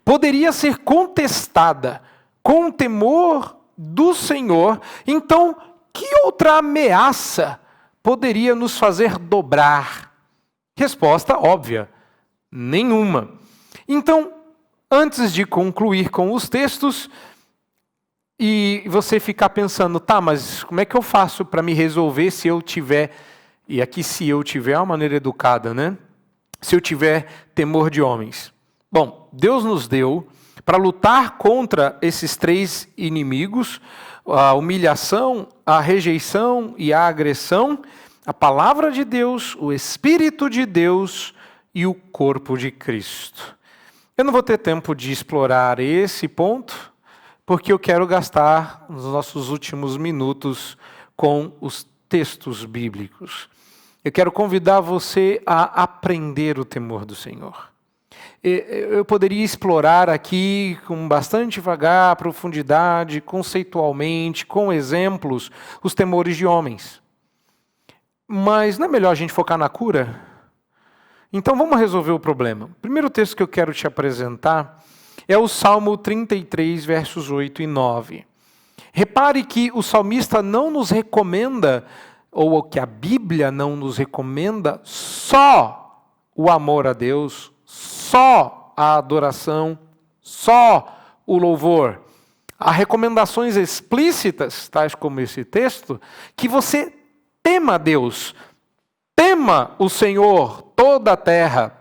poderia ser contestada com o temor do Senhor, então que outra ameaça poderia nos fazer dobrar? Resposta óbvia, nenhuma. Então, antes de concluir com os textos, e você ficar pensando, tá, mas como é que eu faço para me resolver se eu tiver, e aqui se eu tiver é uma maneira educada, né? Se eu tiver temor de homens. Bom, Deus nos deu para lutar contra esses três inimigos, a humilhação, a rejeição e a agressão, a palavra de Deus, o Espírito de Deus e o corpo de Cristo. Eu não vou ter tempo de explorar esse ponto, porque eu quero gastar os nossos últimos minutos com os textos bíblicos. Eu quero convidar você a aprender o temor do Senhor. Eu poderia explorar aqui com bastante vagar, profundidade, conceitualmente, com exemplos, os temores de homens. Mas não é melhor a gente focar na cura? Então vamos resolver o problema. O primeiro texto que eu quero te apresentar é o Salmo 33, versos 8 e 9. Repare que o salmista não nos recomenda, ou que a Bíblia não nos recomenda, só o amor a Deus, só a adoração, só o louvor. Há recomendações explícitas, tais como esse texto, que você tema a Deus, tema o Senhor, toda a terra,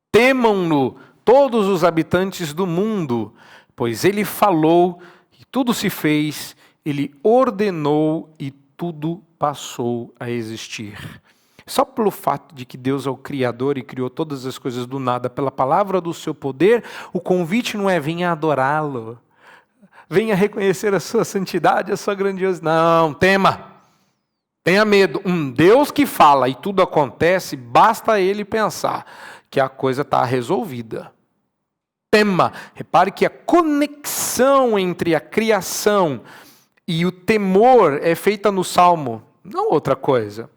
temam-no todos os habitantes do mundo, pois ele falou e tudo se fez, ele ordenou e tudo passou a existir. Só pelo fato de que Deus é o Criador e criou todas as coisas do nada, pela palavra do seu poder, o convite não é venha adorá-lo, venha reconhecer a sua santidade, a sua grandiosidade. Não, tema, tenha medo. Um Deus que fala e tudo acontece, basta ele pensar que a coisa está resolvida. Tema. Repare que a conexão entre a criação e o temor é feita no Salmo, não outra coisa.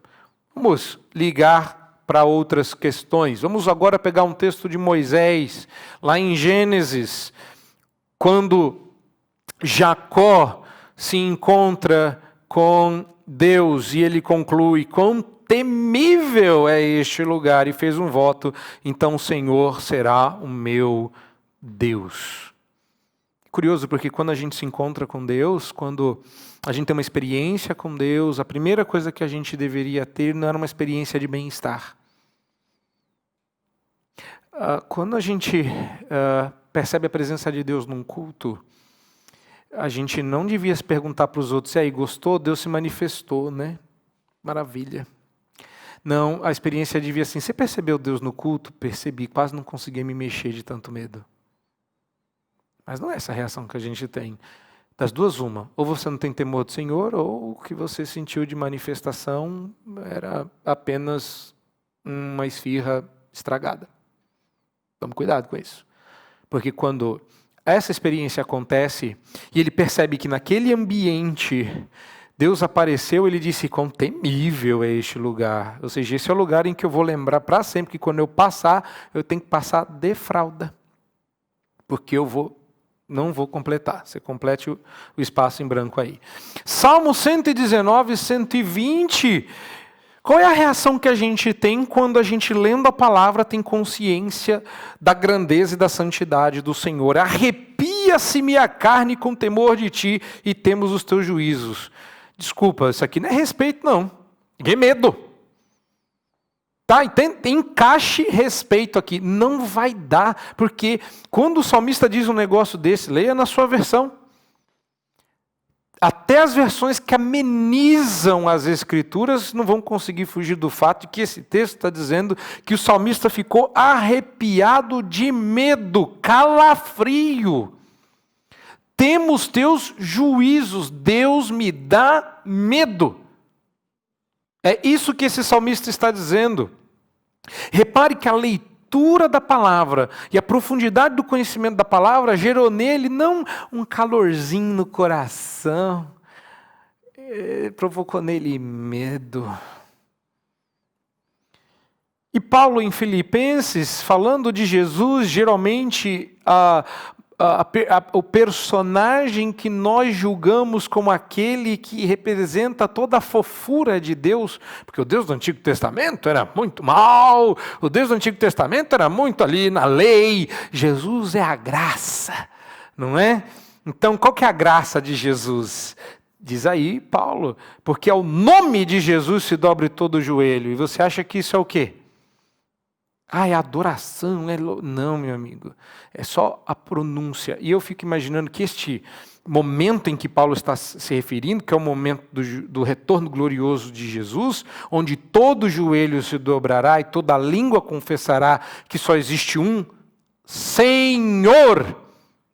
Vamos ligar para outras questões. Vamos agora pegar um texto de Moisés, lá em Gênesis, quando Jacó se encontra com Deus e ele conclui, quão temível é este lugar, e fez um voto, então o Senhor será o meu Deus. Curioso, porque quando a gente se encontra com Deus, quando a gente tem uma experiência com Deus, a primeira coisa que a gente deveria ter não era uma experiência de bem-estar. Quando a gente percebe a presença de Deus num culto, a gente não devia se perguntar para os outros, e aí, gostou? Deus se manifestou, né? Maravilha. Não, a experiência devia assim, você percebeu Deus no culto? Percebi, quase não conseguia me mexer de tanto medo. Mas não é essa a reação que a gente tem. Das duas, uma. Ou você não tem temor do Senhor, ou o que você sentiu de manifestação era apenas uma esfirra estragada. Tome cuidado com isso. Porque quando essa experiência acontece, e ele percebe que naquele ambiente Deus apareceu, ele disse, quão temível é este lugar. Ou seja, esse é o lugar em que eu vou lembrar para sempre, que quando eu passar, eu tenho que passar de fralda. Porque não vou completar. Você complete o espaço em branco aí. Salmo 119, 120. Qual é a reação que a gente tem quando a gente, lendo a palavra, tem consciência da grandeza e da santidade do Senhor? Arrepia-se minha carne com temor de ti e temos os teus juízos. Desculpa, isso aqui não é respeito, não. É medo. Tá? Encaixe respeito aqui. Não vai dar, porque quando o salmista diz um negócio desse, leia na sua versão. Até as versões que amenizam as Escrituras não vão conseguir fugir do fato de que esse texto está dizendo que o salmista ficou arrepiado de medo, calafrio. Temos teus juízos, Deus me dá medo. É isso que esse salmista está dizendo. Repare que a leitura da palavra e a profundidade do conhecimento da palavra gerou nele não um calorzinho no coração, provocou nele medo. E Paulo em Filipenses, falando de Jesus, geralmente o personagem que nós julgamos como aquele que representa toda a fofura de Deus, porque o Deus do Antigo Testamento era muito mau, o Deus do Antigo Testamento era muito ali na lei, Jesus é a graça, não é? Então qual que é a graça de Jesus? Diz aí Paulo, porque ao nome de Jesus se dobre todo o joelho, e você acha que isso é o quê? É adoração, não, meu amigo, é só a pronúncia. E eu fico imaginando que este momento em que Paulo está se referindo, que é o momento do retorno glorioso de Jesus, onde todo joelho se dobrará e toda língua confessará que só existe um Senhor,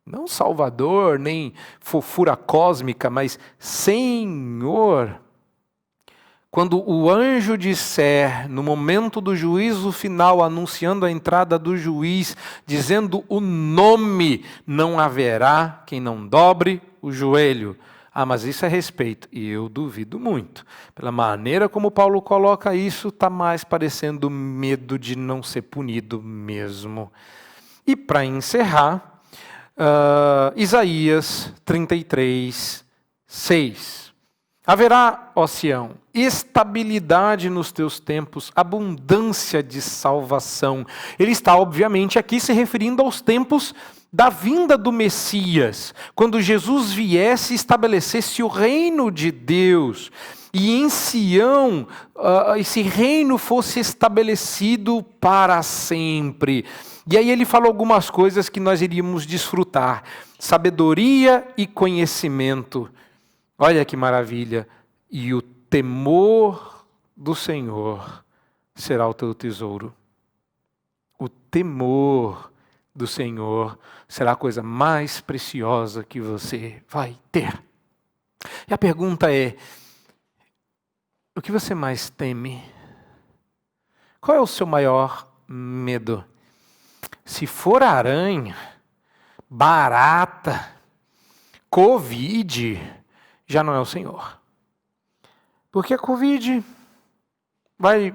não Salvador, nem fofura cósmica, mas Senhor. Quando o anjo disser, no momento do juízo final, anunciando a entrada do juiz, dizendo o nome, não haverá quem não dobre o joelho. Mas isso é respeito. E eu duvido muito. Pela maneira como Paulo coloca isso, está mais parecendo medo de não ser punido mesmo. E para encerrar, Isaías 33, 6. Haverá, ó Sião, estabilidade nos teus tempos, abundância de salvação. Ele está, obviamente, aqui se referindo aos tempos da vinda do Messias, quando Jesus viesse e estabelecesse o reino de Deus. E em Sião, esse reino fosse estabelecido para sempre. E aí ele falou algumas coisas que nós iríamos desfrutar. Sabedoria e conhecimento. Olha que maravilha. E o temor do Senhor será o teu tesouro. O temor do Senhor será a coisa mais preciosa que você vai ter. E a pergunta é, o que você mais teme? Qual é o seu maior medo? Se for aranha, barata, Covid, já não é o Senhor. Porque a Covid vai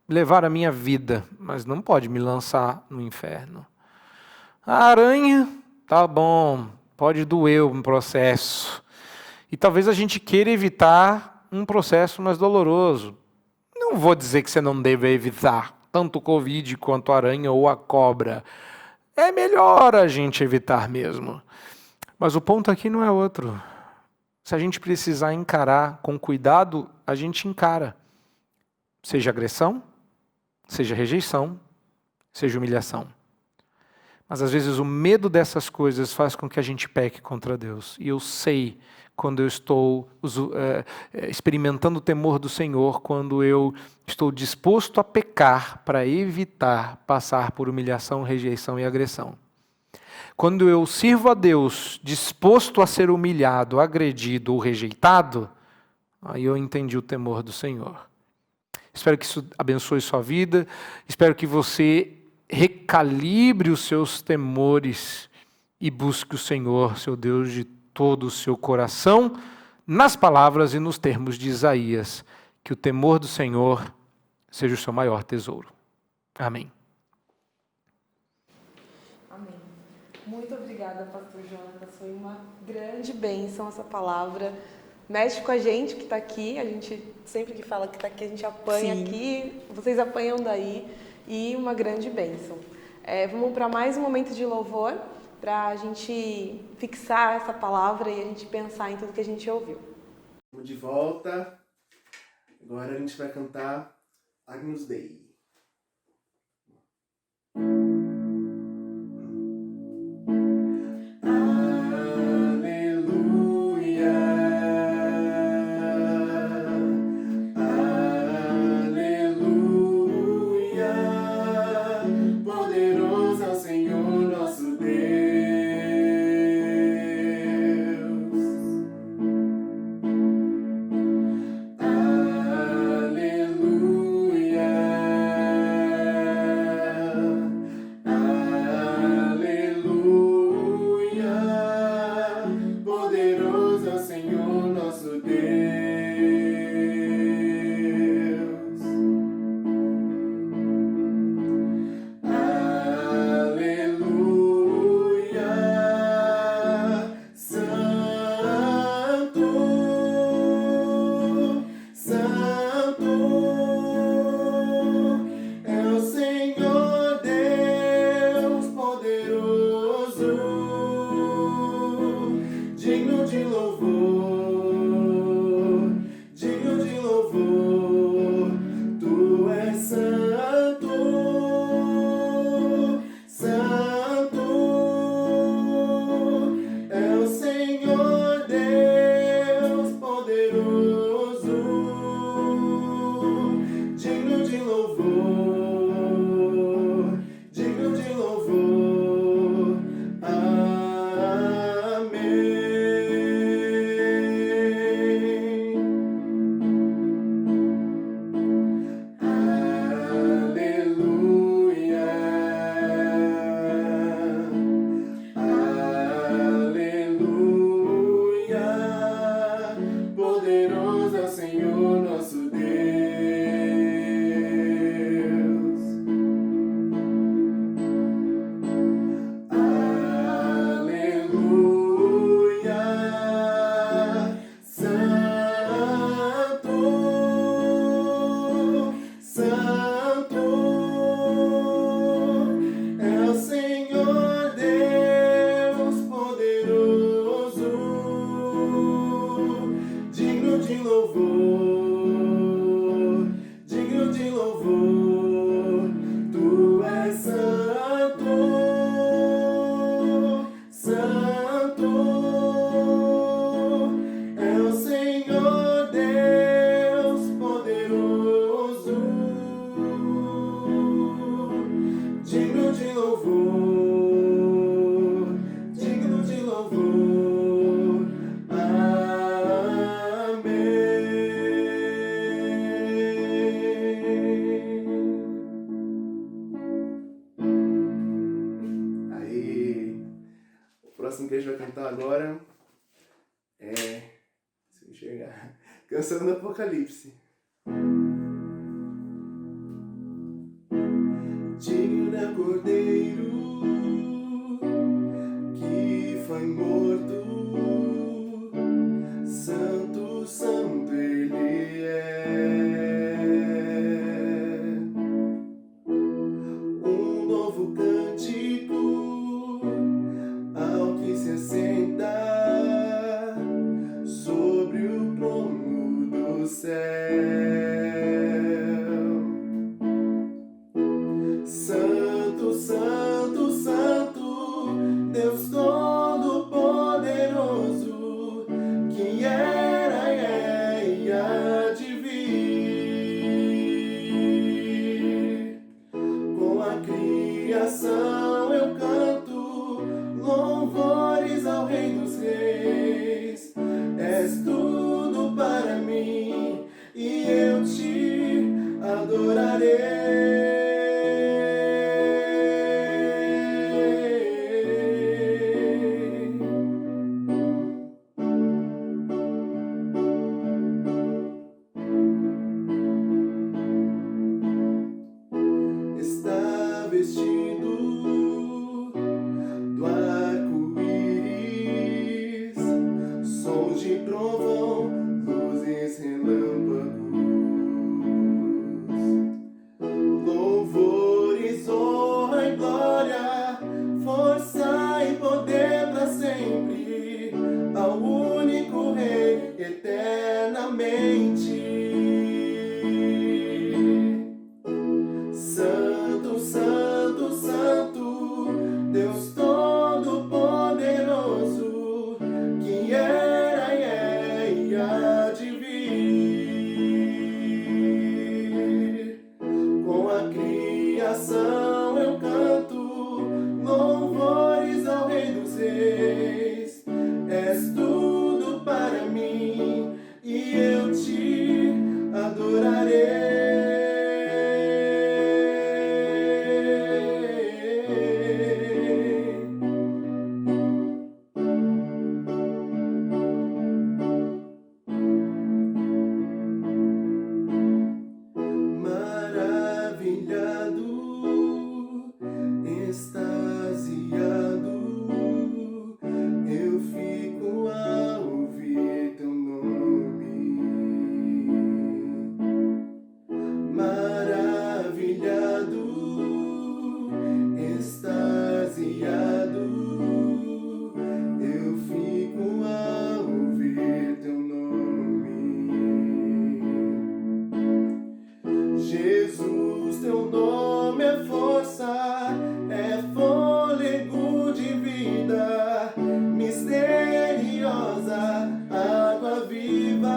levar a minha vida, mas não pode me lançar no inferno. A aranha, tá bom, pode doer um processo. E talvez a gente queira evitar um processo mais doloroso. Não vou dizer que você não deve evitar tanto o Covid quanto a aranha ou a cobra. É melhor a gente evitar mesmo. Mas o ponto aqui não é outro. Se a gente precisar encarar com cuidado, a gente encara. Seja agressão, seja rejeição, seja humilhação. Mas às vezes o medo dessas coisas faz com que a gente peque contra Deus. E eu sei quando eu estou experimentando o temor do Senhor, quando eu estou disposto a pecar para evitar passar por humilhação, rejeição e agressão. Quando eu sirvo a Deus disposto a ser humilhado, agredido ou rejeitado, aí eu entendi o temor do Senhor. Espero que isso abençoe sua vida, espero que você recalibre os seus temores e busque o Senhor, seu Deus, de todo o seu coração, nas palavras e nos termos de Isaías, que o temor do Senhor seja o seu maior tesouro. Amém. Amém. Muito obrigada, pastor Jonas. Foi uma grande bênção essa palavra. Mexe com a gente que está aqui. A gente sempre que fala que está aqui, a gente apanha aqui. Vocês apanham daí. E uma grande bênção. Vamos para mais um momento de louvor, para a gente fixar essa palavra e a gente pensar em tudo que a gente ouviu. Estamos de volta. Agora a gente vai cantar Agnus Dei. Próximo que a gente vai cantar agora é, se eu enxergar, Canção do Apocalipse. Digno é o Cordeiro que foi morto, santo, santo ele é. Um novo cântico ao que se assenta sobre o trono do céu. Santo, santo, santo Está vestido do arco-íris, sons de trovão, luzes, relâmpagos, louvores, honra e glória, força e poder para sempre, ao único Rei eternamente. Santo, Santo, Santo, Deus Todo-Poderoso, que era e é e há de vir. Com a criação eu canto louvores ao Rei dos Reis. És tudo para mim e eu te adorarei. Maravilhado, extasiado, eu fico a ouvir teu nome. Maravilhado, extasiado, eu fico a ouvir teu nome. Jesus, teu nome é força, é fôlego de vida, misteriosa, água viva.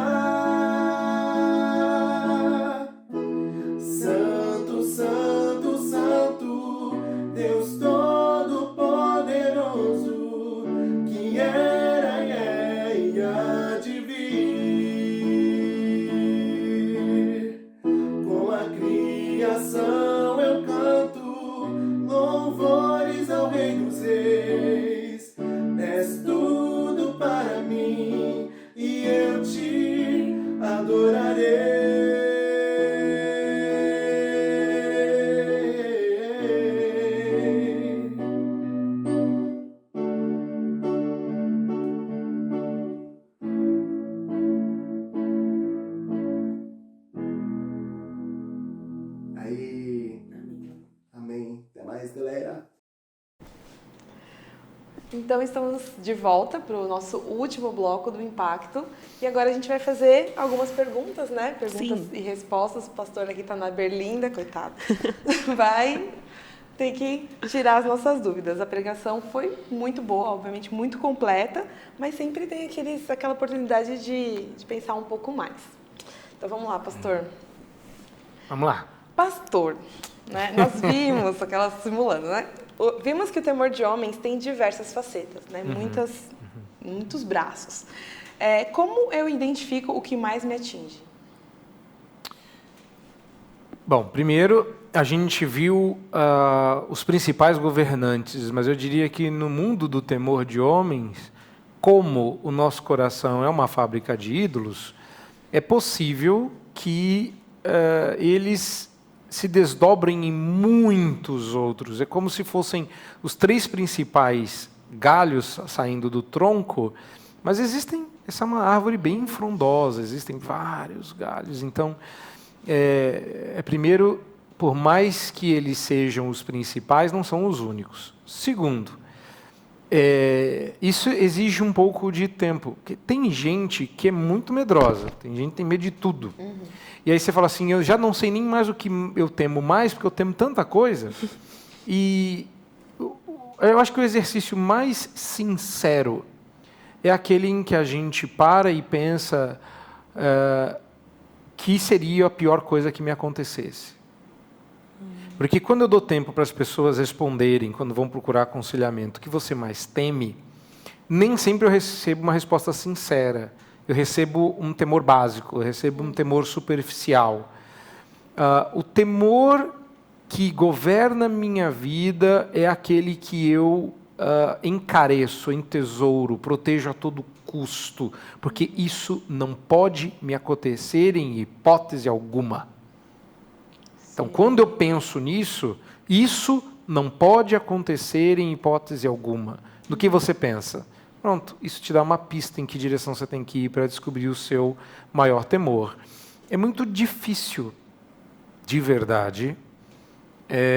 Santo, Santo, Santo, Deus Todo-Poderoso, que era e é e há de vir. Com a criação eu canto louvores ao Rei dos Reis. És tudo para mim e eu te adorarei. Aí, amém. Até mais, galera. Então, estamos de volta para o nosso último bloco do Impacto. E agora a gente vai fazer algumas perguntas, né? Perguntas Sim. e respostas. O pastor aqui está na berlinda, coitado. Vai ter que tirar as nossas dúvidas. A pregação foi muito boa, obviamente muito completa, mas sempre tem aquela oportunidade de pensar um pouco mais. Então, vamos lá, pastor. Vamos lá. Pastor, né? Nós vimos, aquela simulando, né? Vimos que o temor de homens tem diversas facetas, né? Muitos braços. Como eu identifico o que mais me atinge? Bom, primeiro a gente viu os principais governantes, mas eu diria que no mundo do temor de homens, como o nosso coração é uma fábrica de ídolos, é possível que eles se desdobrem em muitos outros. É como se fossem os 3 principais galhos saindo do tronco, mas essa é uma árvore bem frondosa, existem vários galhos. Então, primeiro, por mais que eles sejam os principais, não são os únicos. Segundo, isso exige um pouco de tempo, porque tem gente que é muito medrosa, tem gente que tem medo de tudo. E aí você fala assim, eu já não sei nem mais o que eu temo mais, porque eu temo tanta coisa. E eu acho que o exercício mais sincero é aquele em que a gente para e pensa que seria a pior coisa que me acontecesse. Porque quando eu dou tempo para as pessoas responderem, quando vão procurar aconselhamento, o que você mais teme, nem sempre eu recebo uma resposta sincera. Eu recebo um temor básico, eu recebo um temor superficial. O temor que governa minha vida é aquele que eu encareço, entesouro, protejo a todo custo, porque isso não pode me acontecer em hipótese alguma. Então, quando eu penso nisso, isso não pode acontecer em hipótese alguma. No que você pensa? Pronto, isso te dá uma pista em que direção você tem que ir para descobrir o seu maior temor. É muito difícil, de verdade,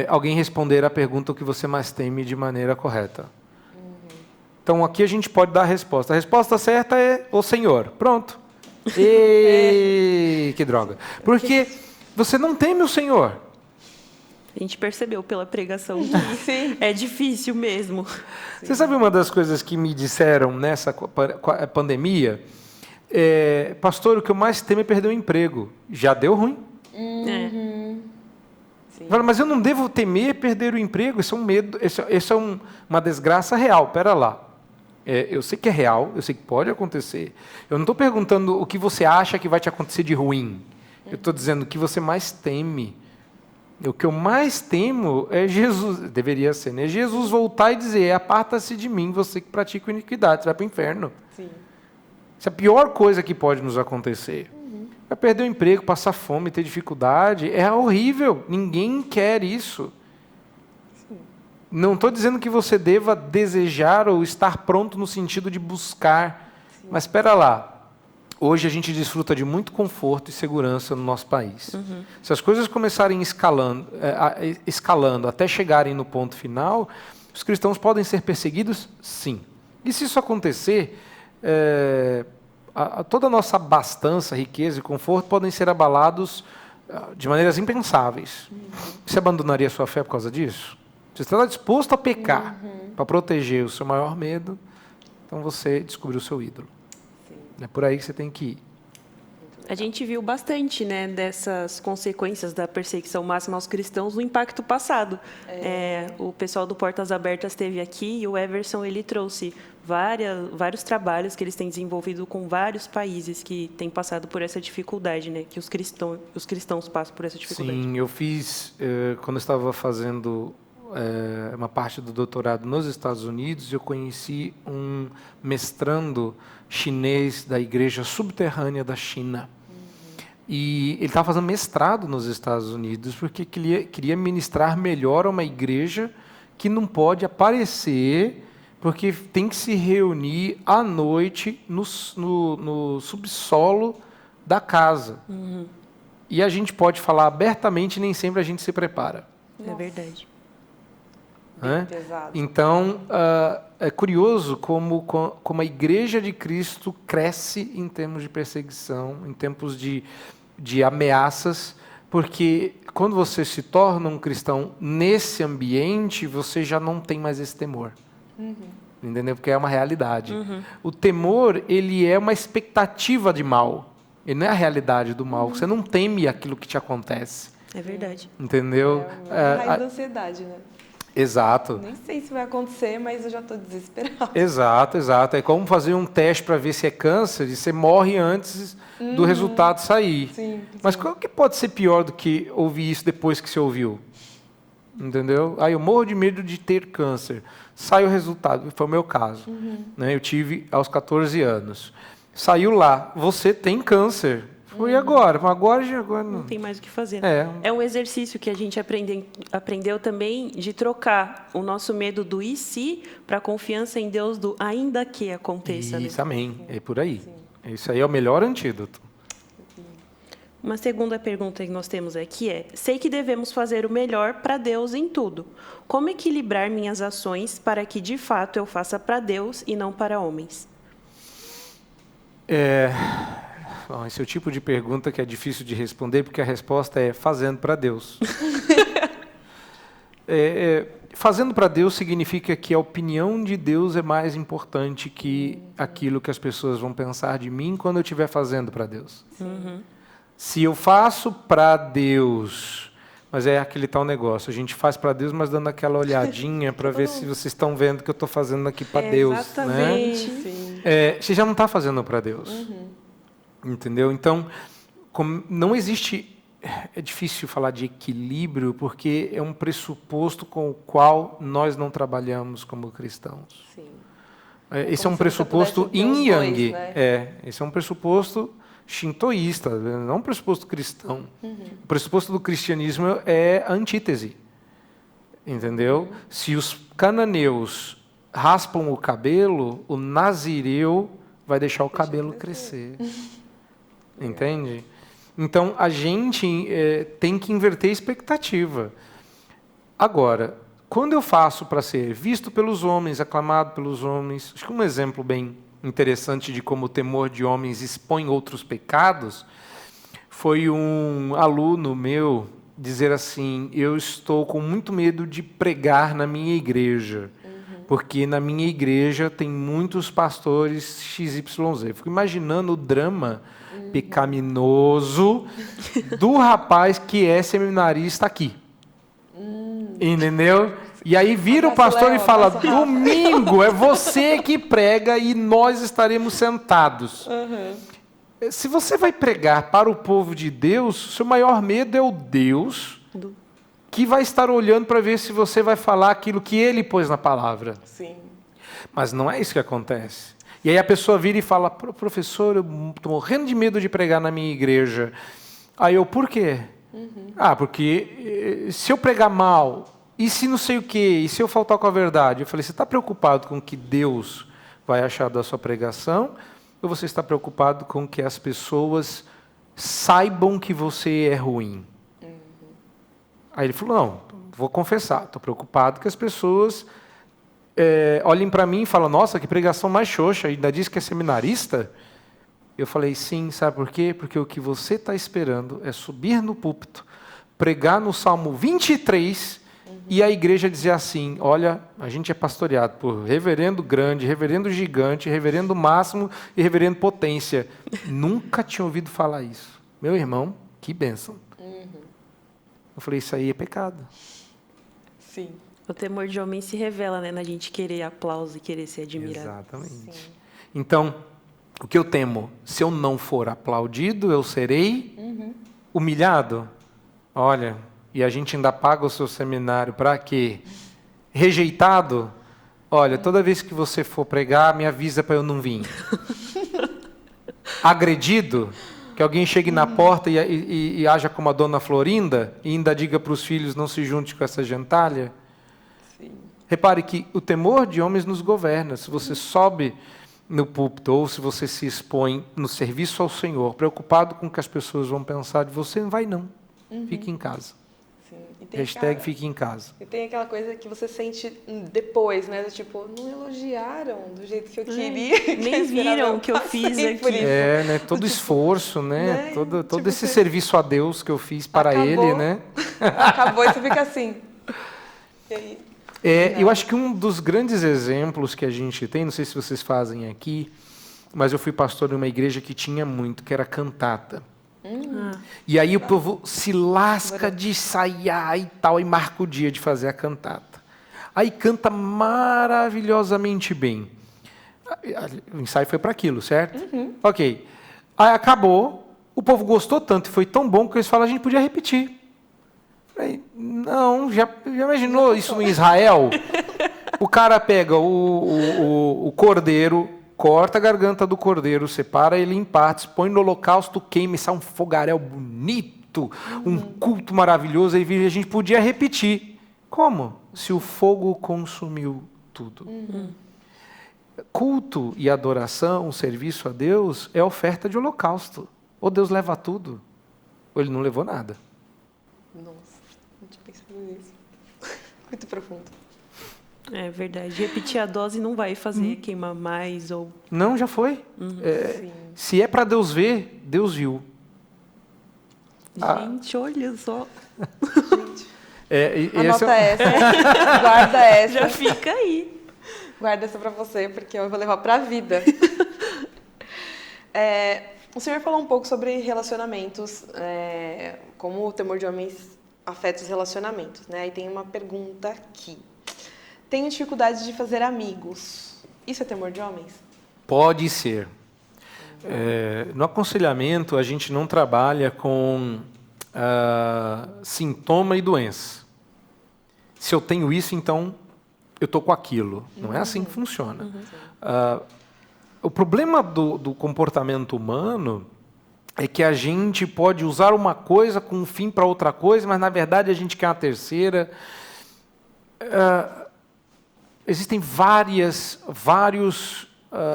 alguém responder a pergunta o que você mais teme de maneira correta. Então, aqui a gente pode dar a resposta. A resposta certa é o Senhor. Pronto. Que droga. Porque você não teme o Senhor. A gente percebeu pela pregação que é difícil mesmo. Você sabe uma das coisas que me disseram nessa pandemia? Pastor, o que eu mais temo é perder o emprego. Já deu ruim? Mas eu não devo temer perder o emprego. Isso é um medo, isso é uma desgraça real. Pera lá. Eu sei que é real, eu sei que pode acontecer. Eu não estou perguntando o que você acha que vai te acontecer de ruim. Eu estou dizendo o que você mais teme. O que eu mais temo é Jesus, deveria ser, né? Jesus voltar e dizer: aparta-se de mim, você que pratica iniquidade, você vai para o inferno. Sim. Isso é a pior coisa que pode nos acontecer. Vai perder o emprego, passar fome, ter dificuldade, é horrível, ninguém quer isso. Sim. Não estou dizendo que você deva desejar ou estar pronto no sentido de buscar, mas espera lá. Hoje a gente desfruta de muito conforto e segurança no nosso país. Se as coisas começarem escalando até chegarem no ponto final, os cristãos podem ser perseguidos? Sim. E se isso acontecer, toda a nossa abastança, riqueza e conforto podem ser abalados de maneiras impensáveis. Você abandonaria a sua fé por causa disso? Você está disposto a pecar para proteger o seu maior medo, então você descobriu o seu ídolo. É por aí que você tem que ir. A gente viu bastante, né, dessas consequências da perseguição máxima aos cristãos no impacto passado. O pessoal do Portas Abertas esteve aqui e o Everson ele trouxe vários trabalhos que eles têm desenvolvido com vários países que têm passado por essa dificuldade, né, que os cristãos passam por essa dificuldade. Sim, eu fiz, quando eu estava fazendo uma parte do doutorado nos Estados Unidos, eu conheci um mestrando chinês da igreja subterrânea da China. E ele estava fazendo mestrado nos Estados Unidos porque queria ministrar melhor a uma igreja que não pode aparecer, porque tem que se reunir à noite no subsolo da casa. E a gente pode falar abertamente, nem sempre a gente se prepara. É verdade. Então, é curioso como a Igreja de Cristo cresce em termos de perseguição, em tempos de ameaças, porque quando você se torna um cristão nesse ambiente, você já não tem mais esse temor. Entendeu? Porque é uma realidade. O temor, ele é uma expectativa de mal. Ele não é a realidade do mal. Você não teme aquilo que te acontece. É verdade. É Entendeu? uma raiz da ansiedade, né? Exato. Nem sei se vai acontecer, mas eu já estou desesperada. Exato. É como fazer um teste para ver se é câncer e você morre antes do resultado sair. Sim. Mas qual que pode ser pior do que ouvir isso depois que você ouviu? Entendeu? Eu morro de medo de ter câncer. Sai o resultado, foi o meu caso. Né? Eu tive aos 14 anos. Saiu lá, você tem câncer. Foi agora, mas agora não tem mais o que fazer. É um exercício que a gente aprendeu também de trocar o nosso medo do e se para a confiança em Deus do ainda que aconteça. Isso, né? Amém. É por aí. Isso aí é o melhor antídoto. Uma segunda pergunta que nós temos aqui é: sei que devemos fazer o melhor para Deus em tudo. Como equilibrar minhas ações para que, de fato, eu faça para Deus e não para homens? Bom, esse é o tipo de pergunta que é difícil de responder, porque a resposta é fazendo para Deus. Fazendo para Deus significa que a opinião de Deus é mais importante que aquilo que as pessoas vão pensar de mim quando eu estiver fazendo para Deus. Se eu faço para Deus, mas é aquele tal negócio, a gente faz para Deus, mas dando aquela olhadinha para ver se vocês estão vendo que eu estou fazendo aqui para Deus. Exatamente. Né? Você já não está fazendo para Deus. Entendeu? Então, não existe é difícil falar de equilíbrio, porque é um pressuposto com o qual nós não trabalhamos como cristãos. Sim. Esse é um Como se você pressuposto pudesse ter os yin dois, yang. né? Esse é um pressuposto shintoísta, não um pressuposto cristão. O pressuposto do cristianismo é a antítese. Entendeu? Se os cananeus raspam o cabelo, o nazireu vai deixar o cabelo crescer. Entende? Então, a gente tem que inverter a expectativa. Agora, quando eu faço para ser visto pelos homens, aclamado pelos homens, acho que um exemplo bem interessante de como o temor de homens expõe outros pecados, foi um aluno meu dizer assim: eu estou com muito medo de pregar na minha igreja, porque na minha igreja tem muitos pastores XYZ. Eu fico imaginando o drama pecaminoso do rapaz que é seminarista aqui. Entendeu? E aí vira o pastor e fala: domingo é você que prega e nós estaremos sentados. Se você vai pregar para o povo de Deus, seu maior medo é o Deus que vai estar olhando para ver se você vai falar aquilo que ele pôs na palavra. Sim. Mas não é isso que acontece. E aí a pessoa vira e fala: professor, eu estou morrendo de medo de pregar na minha igreja. Aí eu, por quê? Porque se eu pregar mal, e se não sei o quê, e se eu faltar com a verdade? Eu falei: você está preocupado com o que Deus vai achar da sua pregação? Ou você está preocupado com que as pessoas saibam que você é ruim? Aí ele falou: não, vou confessar, estou preocupado que as pessoas olhem para mim e falem: nossa, que pregação mais xoxa, ainda diz que é seminarista? Eu falei: sim, sabe por quê? Porque o que você está esperando é subir no púlpito, pregar no Salmo 23 e a igreja dizer assim: olha, a gente é pastoreado por reverendo grande, reverendo gigante, reverendo máximo e reverendo potência. Nunca tinha ouvido falar isso. Meu irmão, que bênção. Eu falei: isso aí é pecado. Sim. O temor de homem se revela, né, na gente querer aplauso e querer ser admirado. Exatamente. Sim. Então, o que eu temo? Se eu não for aplaudido, eu serei humilhado? Olha, e a gente ainda paga o seu seminário para quê? Rejeitado? Olha, toda vez que você for pregar, me avisa para eu não vir. Agredido? Que alguém chegue na porta e haja como a dona Florinda e ainda diga para os filhos: não se junte com essa gentalha? Sim. Repare que o temor de homens nos governa. Se você sobe no púlpito ou se você se expõe no serviço ao Senhor, preocupado com o que as pessoas vão pensar de você, não vai não. Fique em casa. Sim. E tem Hashtag fique em casa. E tem aquela coisa que você sente depois, né? Do tipo, não elogiaram do jeito que eu queria. que Nem eu esperava, viram o que eu fiz passei por aqui. isso. Né? Todo esforço, né? Né? Todo Tipo, esse você- serviço a Deus que eu fiz para Acabou. Ele, né? Acabou e você fica assim. E aí? Eu acho que um dos grandes exemplos que a gente tem, não sei se vocês fazem aqui, mas eu fui pastor de uma igreja que tinha muito, que era cantata. E aí o povo se lasca de ensaiar e tal, e marca o dia de fazer a cantata. Aí canta maravilhosamente bem. O ensaio foi para aquilo, certo? Ok. Aí acabou, o povo gostou tanto e foi tão bom que eles falaram: a gente podia repetir. Falei: não, já imaginou isso em Israel? O cara pega o cordeiro, corta a garganta do cordeiro, separa ele em partes, põe no holocausto, queima, e sai um fogaréu bonito, um culto maravilhoso. Aí a gente podia repetir. Como? Se o fogo consumiu tudo. Culto e adoração, serviço a Deus, é oferta de holocausto. Ou Deus leva tudo, ou Ele não levou nada. Nossa, não tinha pensado nisso. Muito profundo. É verdade. Repetir a dose não vai fazer queimar mais ou... Não, já foi. Sim. Se é para Deus ver, Deus viu. Gente, olha só. Anota essa. Guarda essa. Já fica aí. Guarda essa pra você, porque eu vou levar pra vida. O senhor falou um pouco sobre relacionamentos, como o temor de homens afeta os relacionamentos, né? E tem uma pergunta aqui. Tenho dificuldade de fazer amigos. Isso é temor de homens? Pode ser. No aconselhamento, a gente não trabalha com sintoma e doença. Se eu tenho isso, então eu estou com aquilo. Não é assim que funciona. O problema do comportamento humano é que a gente pode usar uma coisa com um fim para outra coisa, mas, na verdade, a gente quer uma terceira. Existem várias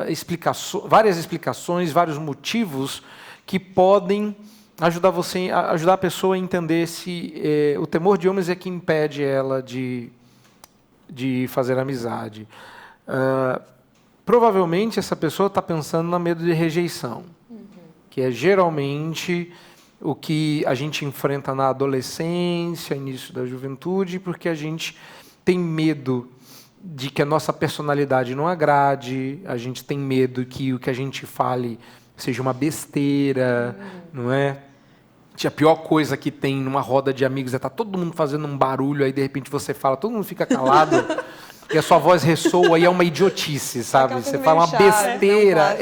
explicações, vários motivos que podem ajudar a pessoa a entender se o temor de homens é que impede ela de fazer amizade. Provavelmente essa pessoa está pensando no medo de rejeição, que é geralmente o que a gente enfrenta na adolescência, início da juventude, porque a gente tem medo de que a nossa personalidade não agrade, a gente tem medo que o que a gente fale seja uma besteira, não é? A pior coisa que tem numa roda de amigos é estar todo mundo fazendo um barulho, aí de repente você fala, todo mundo fica calado, e a sua voz ressoa e é uma idiotice, sabe? Você fala uma besteira.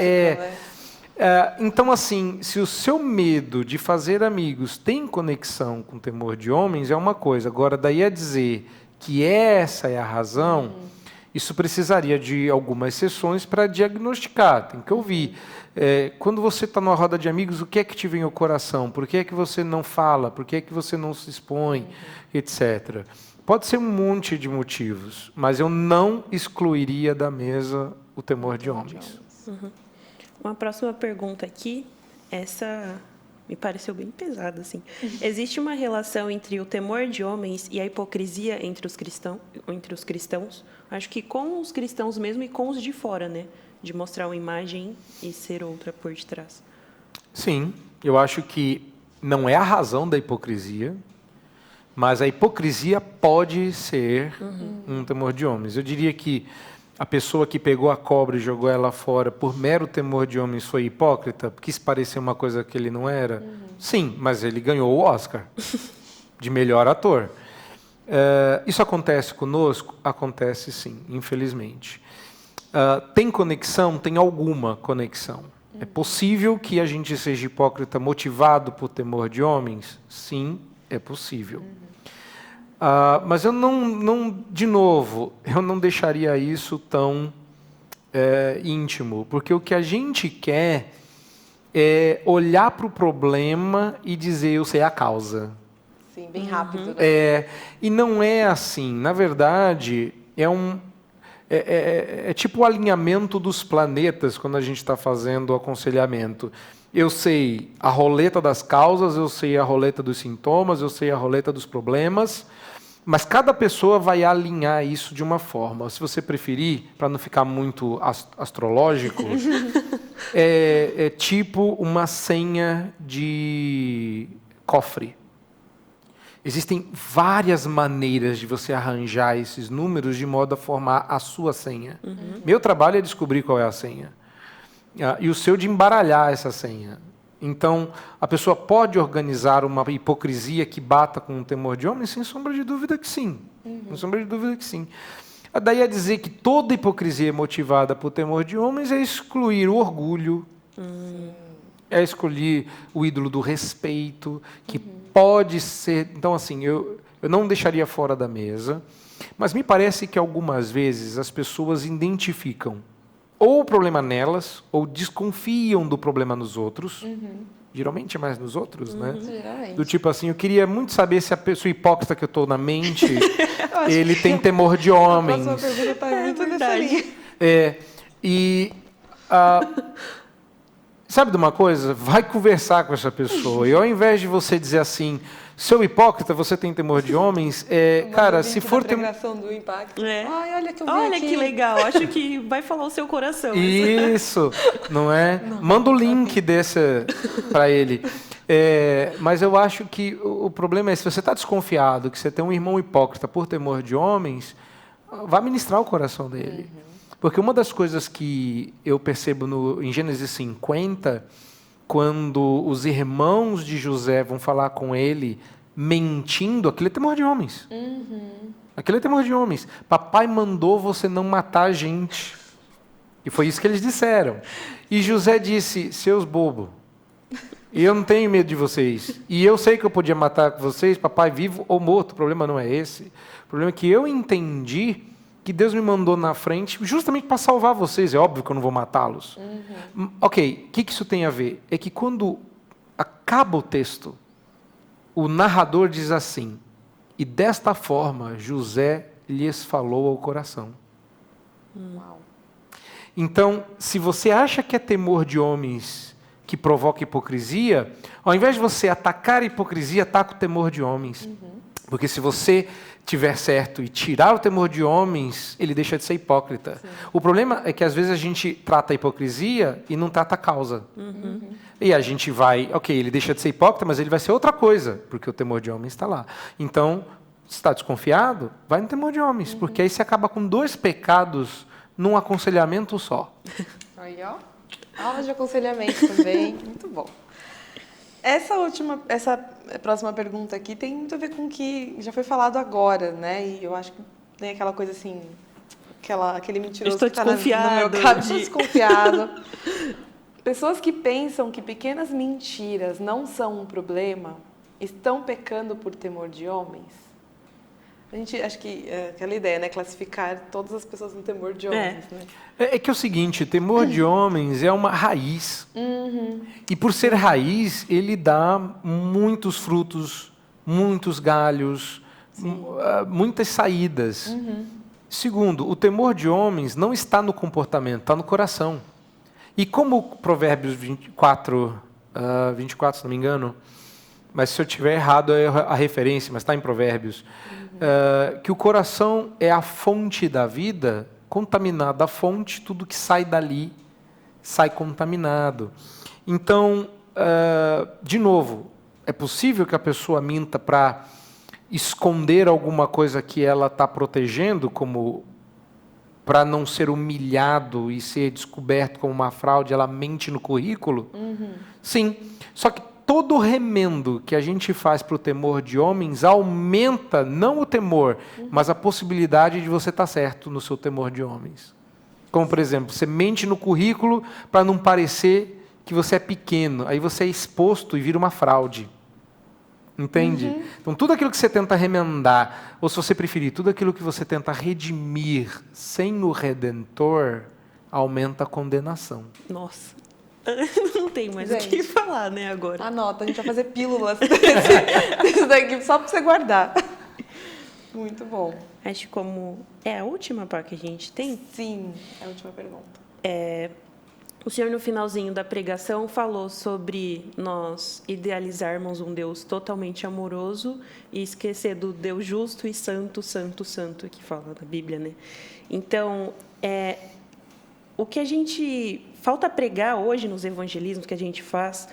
Então, assim, se o seu medo de fazer amigos tem conexão com o temor de homens, é uma coisa. Agora, daí a dizer que essa é a razão, isso precisaria de algumas sessões para diagnosticar, tem que ouvir. Quando você está numa roda de amigos, o que é que te vem ao coração? Por que é que você não fala? Por que é que você não se expõe? Etc. Pode ser um monte de motivos, mas eu não excluiria da mesa o temor de homens. Uma próxima pergunta aqui, essa me pareceu bem pesada, assim. Existe uma relação entre o temor de homens e a hipocrisia entre os cristãos? Acho que com os cristãos mesmo e com os de fora, né? De mostrar uma imagem e ser outra por detrás. Sim, eu acho que não é a razão da hipocrisia, mas a hipocrisia pode ser um temor de homens. Eu diria que a pessoa que pegou a cobra e jogou ela fora por mero temor de homens foi hipócrita, quis parecer uma coisa que ele não era? Sim, mas ele ganhou o Oscar de melhor ator. Isso acontece conosco? Acontece sim, infelizmente. Tem conexão? Tem alguma conexão. É possível que a gente seja hipócrita motivado por temor de homens? Sim, é possível. Mas eu de novo, eu não deixaria isso tão íntimo, porque o que a gente quer é olhar para o problema e dizer, eu sei a causa. Sim, bem rápido. Né? E não é assim. Na verdade, é tipo o alinhamento dos planetas quando a gente está fazendo o aconselhamento. Eu sei a roleta das causas, eu sei a roleta dos sintomas, eu sei a roleta dos problemas, mas cada pessoa vai alinhar isso de uma forma. Se você preferir, para não ficar muito astrológico, é tipo uma senha de cofre. Existem várias maneiras de você arranjar esses números de modo a formar a sua senha. Meu trabalho é descobrir qual é a senha. E o seu de embaralhar essa senha. Então, a pessoa pode organizar uma hipocrisia que bata com o temor de homem? Sem sombra de dúvida que sim. Sem sombra de dúvida que sim. Daí a dizer que toda hipocrisia motivada por temor de homens é excluir o orgulho, é excluir o ídolo do respeito, que pode ser... Então, assim, eu não deixaria fora da mesa, mas me parece que algumas vezes as pessoas identificam ou o problema nelas, ou desconfiam do problema nos outros. Geralmente é mais nos outros, né? Geralmente. Do tipo assim, eu queria muito saber se a pessoa hipócrita que eu estou na mente, ele tem temor de homens. A próxima pergunta está muito nessa linha. Sabe de uma coisa? Vai conversar com essa pessoa. E ao invés de você dizer assim, seu hipócrita, você tem temor de homens, cara, se for ter... do impacto. Ai, olha que eu vi olha aqui. Que legal, acho que vai falar o seu coração. Isso, não é? Manda o link desse para ele. Mas eu acho que o problema é, se você está desconfiado que você tem um irmão hipócrita por temor de homens, vá ministrar o coração dele. Porque uma das coisas que eu percebo em Gênesis 50, quando os irmãos de José vão falar com ele, mentindo, aquilo é temor de homens. Aquilo é temor de homens. Papai mandou você não matar a gente. E foi isso que eles disseram. E José disse, seus bobos. E eu não tenho medo de vocês. E eu sei que eu podia matar vocês, papai vivo ou morto. O problema não é esse. O problema é que eu entendi que Deus me mandou na frente justamente para salvar vocês. É óbvio que eu não vou matá-los. Ok, o que isso tem a ver? É que quando acaba o texto, o narrador diz assim: e desta forma José lhes falou ao coração. Uau. Então, se você acha que é temor de homens que provoca hipocrisia, ao invés de você atacar a hipocrisia, ataca o temor de homens. Porque se você tiver certo e tirar o temor de homens, ele deixa de ser hipócrita. Sim. O problema é que às vezes a gente trata a hipocrisia e não trata a causa. E a gente vai, ok, ele deixa de ser hipócrita, mas ele vai ser outra coisa, porque o temor de homens está lá. Então, se está desconfiado, vai no temor de homens, porque aí você acaba com 2 pecados num aconselhamento só. Aí, ó. Aula de aconselhamento também. Muito bom. Essa próxima pergunta aqui tem muito a ver com o que já foi falado agora, né? E eu acho que tem aquela coisa assim, aquele mentiroso Estou que está no meu caso, desconfiado. Pessoas que pensam que pequenas mentiras não são um problema, estão pecando por temor de homens? A gente, acho que é aquela ideia, né? Classificar todas as pessoas no temor de homens, né? É que é o seguinte, o temor de homens é uma raiz. E por ser raiz, ele dá muitos frutos, muitos galhos, muitas saídas. Segundo, o temor de homens não está no comportamento, está no coração. E como Provérbios 24, 24, se não me engano, mas se eu estiver errado é a referência, mas está em Provérbios, que o coração é a fonte da vida, contaminada a fonte, tudo que sai dali sai contaminado. Então, de novo, é possível que a pessoa minta para esconder alguma coisa que ela está protegendo, como para não ser humilhado e ser descoberto como uma fraude, ela mente no currículo? Sim, só que todo remendo que a gente faz para o temor de homens aumenta, não o temor, mas a possibilidade de você estar certo no seu temor de homens. Como, por exemplo, você mente no currículo para não parecer que você é pequeno, aí você é exposto e vira uma fraude. Entende? Então, tudo aquilo que você tenta remendar, ou se você preferir, tudo aquilo que você tenta redimir sem o Redentor, aumenta a condenação. Nossa. Não tem mais o que falar, né, agora. Anota, a gente vai fazer pílulas desse daqui só para você guardar. Muito bom. Acho como... É a última parte que a gente tem? Sim, é a última pergunta. O senhor, no finalzinho da pregação, falou sobre nós idealizarmos um Deus totalmente amoroso e esquecer do Deus justo e santo, santo, santo, que fala na Bíblia, né? Então, o que a gente falta pregar hoje nos evangelismos que a gente faz,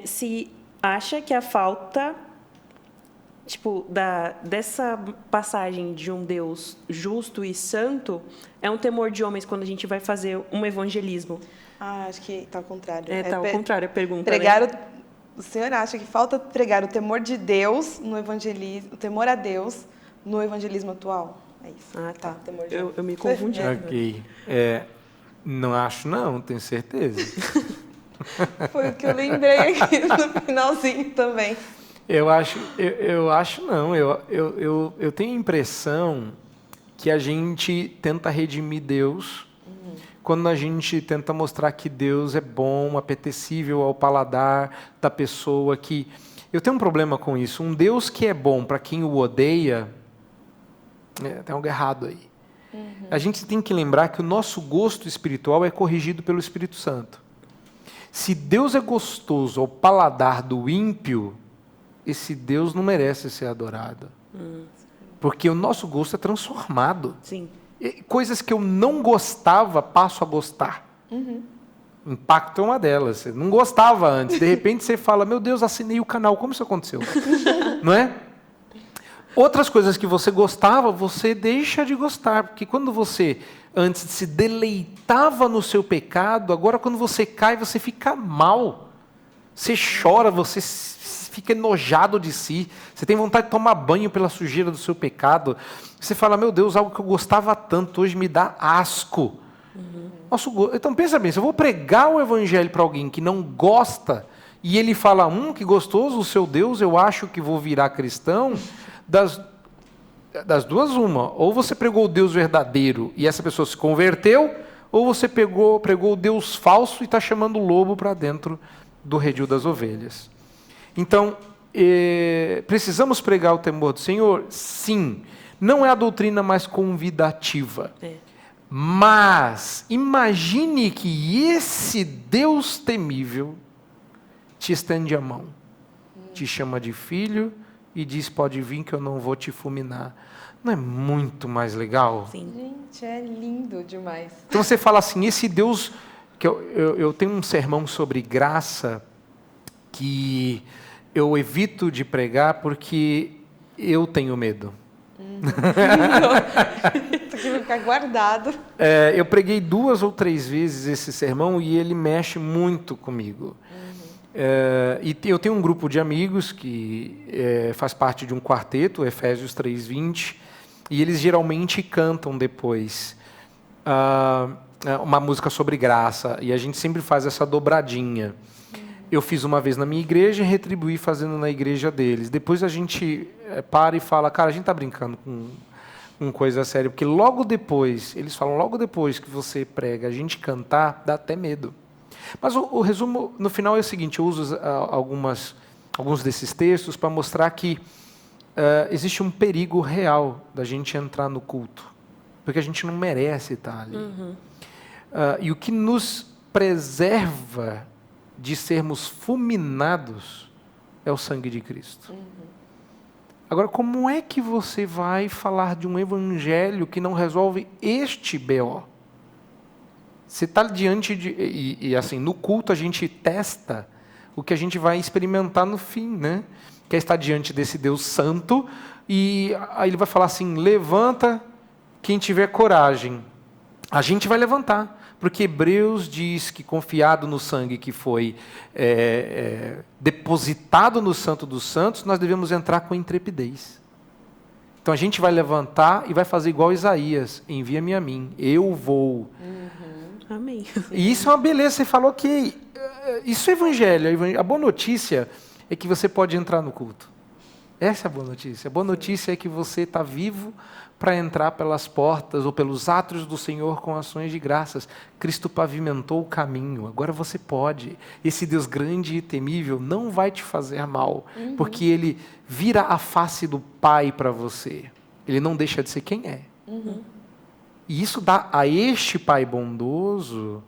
se acha que a falta, dessa passagem de um Deus justo e santo é um temor de homens quando a gente vai fazer um evangelismo. Acho que está ao contrário. Está ao contrário a pergunta. Pregar né? O senhor acha que falta pregar o temor de Deus no evangelismo, o temor a Deus no evangelismo atual? É isso. Ah, tá. Temor de eu me confundi. Ok. Não acho não, tenho certeza. Foi o que eu lembrei aqui no finalzinho também. Eu acho não. Eu tenho a impressão que a gente tenta redimir Deus quando a gente tenta mostrar que Deus é bom, apetecível ao paladar da pessoa. Que eu tenho um problema com isso. Um Deus que é bom para quem o odeia, tem algo errado aí. A gente tem que lembrar que o nosso gosto espiritual é corrigido pelo Espírito Santo. Se Deus é gostoso ao paladar do ímpio, esse Deus não merece ser adorado. Porque o nosso gosto é transformado. Sim. Coisas que eu não gostava, passo a gostar. Impacto é uma delas. Você não gostava antes. De repente você fala, meu Deus, assinei o canal. Como isso aconteceu? Não é? Outras coisas que você gostava, você deixa de gostar. Porque quando você antes se deleitava no seu pecado, agora quando você cai, você fica mal. Você chora, você fica enojado de si. Você tem vontade de tomar banho pela sujeira do seu pecado. Você fala, meu Deus, algo que eu gostava tanto, hoje me dá asco. Então pensa bem, se eu vou pregar o evangelho para alguém que não gosta E ele fala, que gostoso o seu Deus, eu acho que vou virar cristão. Das duas, uma. Ou você pregou o Deus verdadeiro e essa pessoa se converteu, ou você pregou o Deus falso e está chamando o lobo para dentro do redil das ovelhas. Então, precisamos pregar o temor do Senhor? Sim. Não é a doutrina mais convidativa. Mas imagine que esse Deus temível te estende a mão, te chama de filho e diz, pode vir que eu não vou te fulminar. Não é muito mais legal? Sim. Gente, é lindo demais. Então você fala assim, esse Deus... que eu tenho um sermão sobre graça que eu evito de pregar porque eu tenho medo. Isso aqui vai ficar guardado. Eu preguei 2 ou 3 vezes esse sermão e ele mexe muito comigo. E eu tenho um grupo de amigos que faz parte de um quarteto, Efésios 3:20, e eles geralmente cantam depois uma música sobre graça, e a gente sempre faz essa dobradinha. Eu fiz uma vez na minha igreja e retribuí fazendo na igreja deles. Depois a gente para e fala, cara, a gente está brincando com coisa séria, porque logo depois, eles falam, logo depois que você prega, a gente cantar, dá até medo. Mas o resumo, no final, é o seguinte, eu uso alguns desses textos para mostrar que existe um perigo real da gente entrar no culto, porque a gente não merece estar ali. E o que nos preserva de sermos fulminados é o sangue de Cristo. Agora, como é que você vai falar de um evangelho que não resolve este BO? Você está diante de... E assim, no culto a gente testa o que a gente vai experimentar no fim, né? Que é estar diante desse Deus santo, e aí ele vai falar assim, levanta quem tiver coragem. A gente vai levantar. Porque Hebreus diz que, confiado no sangue que foi depositado no Santo dos Santos, nós devemos entrar com intrepidez. Então a gente vai levantar e vai fazer igual Isaías, envia-me a mim, eu vou. Amém. E isso é uma beleza, você falou que isso é evangelho. A boa notícia é que você pode entrar no culto. Essa é a boa notícia. A boa notícia é que você está vivo para entrar pelas portas ou pelos átrios do Senhor com ações de graças. Cristo pavimentou o caminho, agora você pode. Esse Deus grande e temível não vai te fazer mal, porque Ele vira a face do Pai para você. Ele não deixa de ser quem é. E isso dá a este Pai bondoso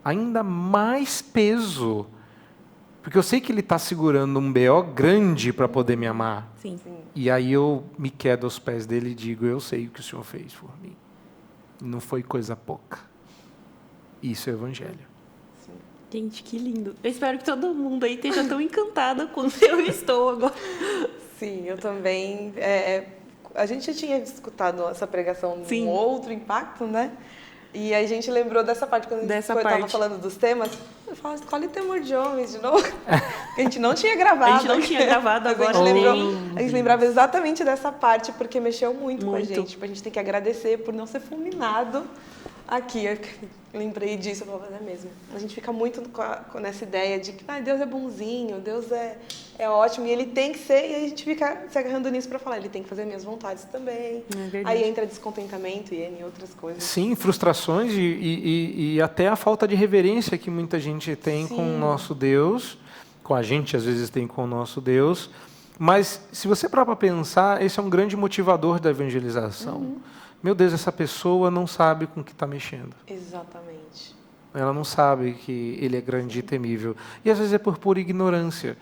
ainda mais peso, porque eu sei que Ele está segurando um BO grande para poder me amar. Sim. E aí eu me quedo aos pés dele e digo, eu sei o que o Senhor fez por mim. Não foi coisa pouca. Isso é o evangelho. Gente, que lindo. Eu espero que todo mundo aí esteja tão encantado quanto eu estou agora. Sim, eu também. A gente já tinha escutado essa pregação num outro impacto, né? E a gente lembrou dessa parte, quando eu estava falando dos temas. Eu falo, escolhe Temor de Homens de novo. A gente não tinha gravado. A gente não tinha gravado agora. A gente lembrava exatamente dessa parte, porque mexeu muito com a gente. Tipo, a gente tem que agradecer por não ser fulminado aqui. Eu lembrei disso, eu falava, é mesmo. A gente fica muito nessa ideia de que Deus é bonzinho, Deus é ótimo, e Ele tem que ser, e a gente fica se agarrando nisso para falar, Ele tem que fazer minhas vontades também. Aí entra descontentamento e outras coisas. Sim, frustrações e até a falta de reverência que muita gente tem com o nosso Deus, com a gente às vezes tem com o nosso Deus, mas se você parar para pensar, esse é um grande motivador da evangelização. Meu Deus, essa pessoa não sabe com o que está mexendo. Exatamente. Ela não sabe que Ele é grande e temível. E às vezes é por pura ignorância.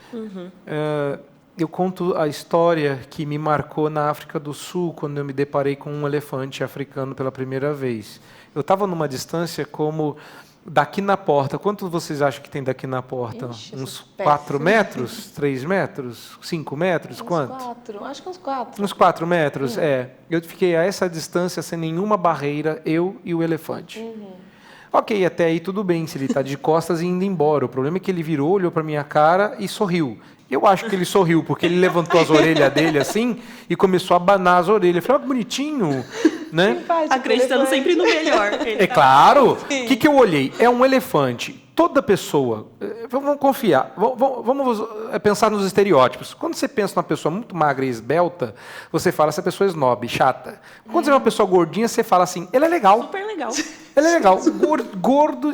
Eu conto a história que me marcou na África do Sul, quando eu me deparei com um elefante africano pela primeira vez. Eu estava numa distância como daqui na porta. Quanto vocês acham que tem daqui na porta? Uns 4 metros? 3 metros? 5 metros? Quanto? 4. Acho que uns 4. Uns 4 metros, Eu fiquei a essa distância sem nenhuma barreira, eu e o elefante. Ok, até aí tudo bem, se ele está de costas e indo embora. O problema é que ele virou, olhou para minha cara e sorriu. Eu acho que ele sorriu, porque ele levantou as orelhas dele assim e começou a abanar as orelhas. Eu falei, que bonitinho. né? Simpático, Acreditando elefante. sempre no melhor. É claro. O que eu olhei? É um elefante. Toda pessoa, vamos confiar, vamos pensar nos estereótipos. Quando você pensa numa pessoa muito magra e esbelta, você fala, essa pessoa é snob, chata. Quando você vê uma pessoa gordinha, você fala assim, ele é legal. Super legal. Ele é legal.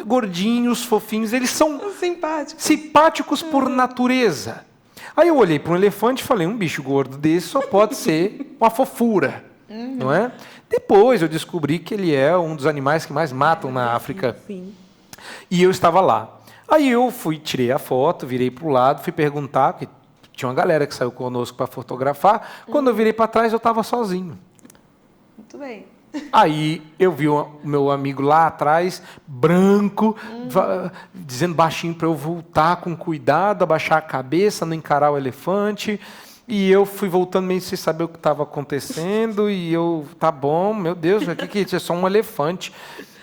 Gordinhos, fofinhos, eles são Simpático. simpáticos por natureza. Aí eu olhei para um elefante e falei, um bicho gordo desse só pode ser uma fofura, não é? Depois eu descobri que ele é um dos animais que mais matam na África. Sim. E eu estava lá. Aí eu tirei a foto, virei para o lado, fui perguntar, porque tinha uma galera que saiu conosco para fotografar. Quando eu virei para trás, eu estava sozinho. Muito bem. Aí eu vi o meu amigo lá atrás, branco, dizendo baixinho para eu voltar com cuidado, abaixar a cabeça, não encarar o elefante. E eu fui voltando meio sem saber o que estava acontecendo. E eu, tá bom, meu Deus, o que é isso? É só um elefante.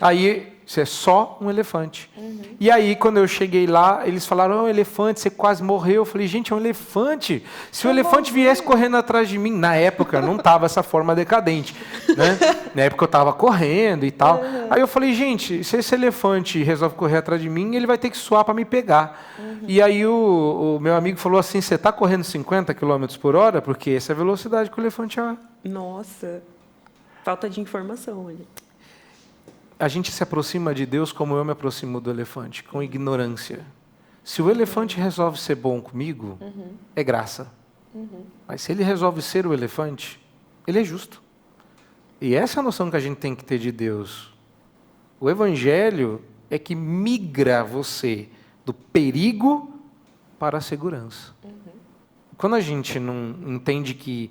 Aí, isso é só um elefante. E aí, quando eu cheguei lá, eles falaram, é um elefante, você quase morreu. Eu falei, gente, é um elefante. Se o elefante viesse correndo atrás de mim, na época não estava essa forma decadente, né? Na época eu estava correndo e tal. Aí eu falei, gente, se esse elefante resolve correr atrás de mim, ele vai ter que suar para me pegar. E aí o meu amigo falou assim, você está correndo 50 km por hora? Porque essa é a velocidade que o elefante é. Nossa. Falta de informação, olha. A gente se aproxima de Deus como eu me aproximo do elefante, com ignorância. Se o elefante resolve ser bom comigo, é graça. Mas se ele resolve ser o elefante, ele é justo. E essa é a noção que a gente tem que ter de Deus. O Evangelho é que migra você do perigo para a segurança. Quando a gente não entende que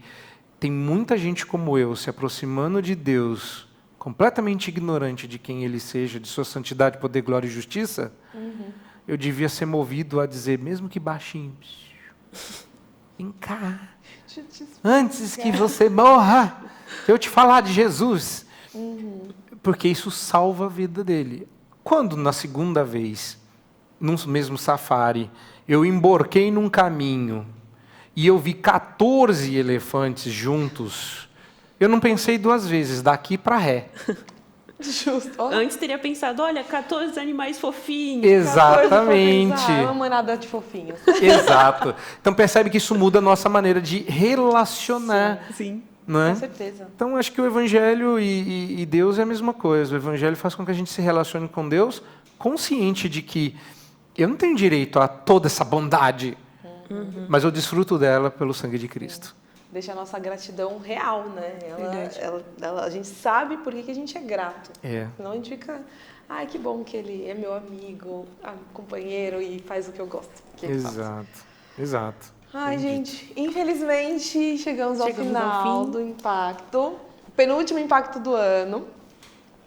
tem muita gente como eu se aproximando de Deus, completamente ignorante de quem Ele seja, de sua santidade, poder, glória e justiça, eu devia ser movido a dizer, mesmo que baixinho, vem cá, antes que você morra, eu te falar de Jesus. Porque isso salva a vida dele. Quando, na segunda vez, num mesmo safari, eu emborquei num caminho e eu vi 14 elefantes juntos, eu não pensei duas vezes, daqui para ré. Justo. Olha, Antes teria pensado, olha, 14 animais fofinhos. Exatamente. É uma manada de fofinhos. Exato. Então percebe que isso muda a nossa maneira de relacionar. Sim. Não é? Com certeza. Então acho que o Evangelho e Deus é a mesma coisa. O Evangelho faz com que a gente se relacione com Deus consciente de que eu não tenho direito a toda essa bondade, mas eu desfruto dela pelo sangue de Cristo. Deixa a nossa gratidão real, né? A gente sabe por que a gente é grato. É. Senão a gente fica, ai, que bom que ele é meu amigo, companheiro e faz o que eu gosto. Que ele faz. Exato. Ai, gente, infelizmente chegamos ao final ao fim. do Impacto. Penúltimo Impacto do ano.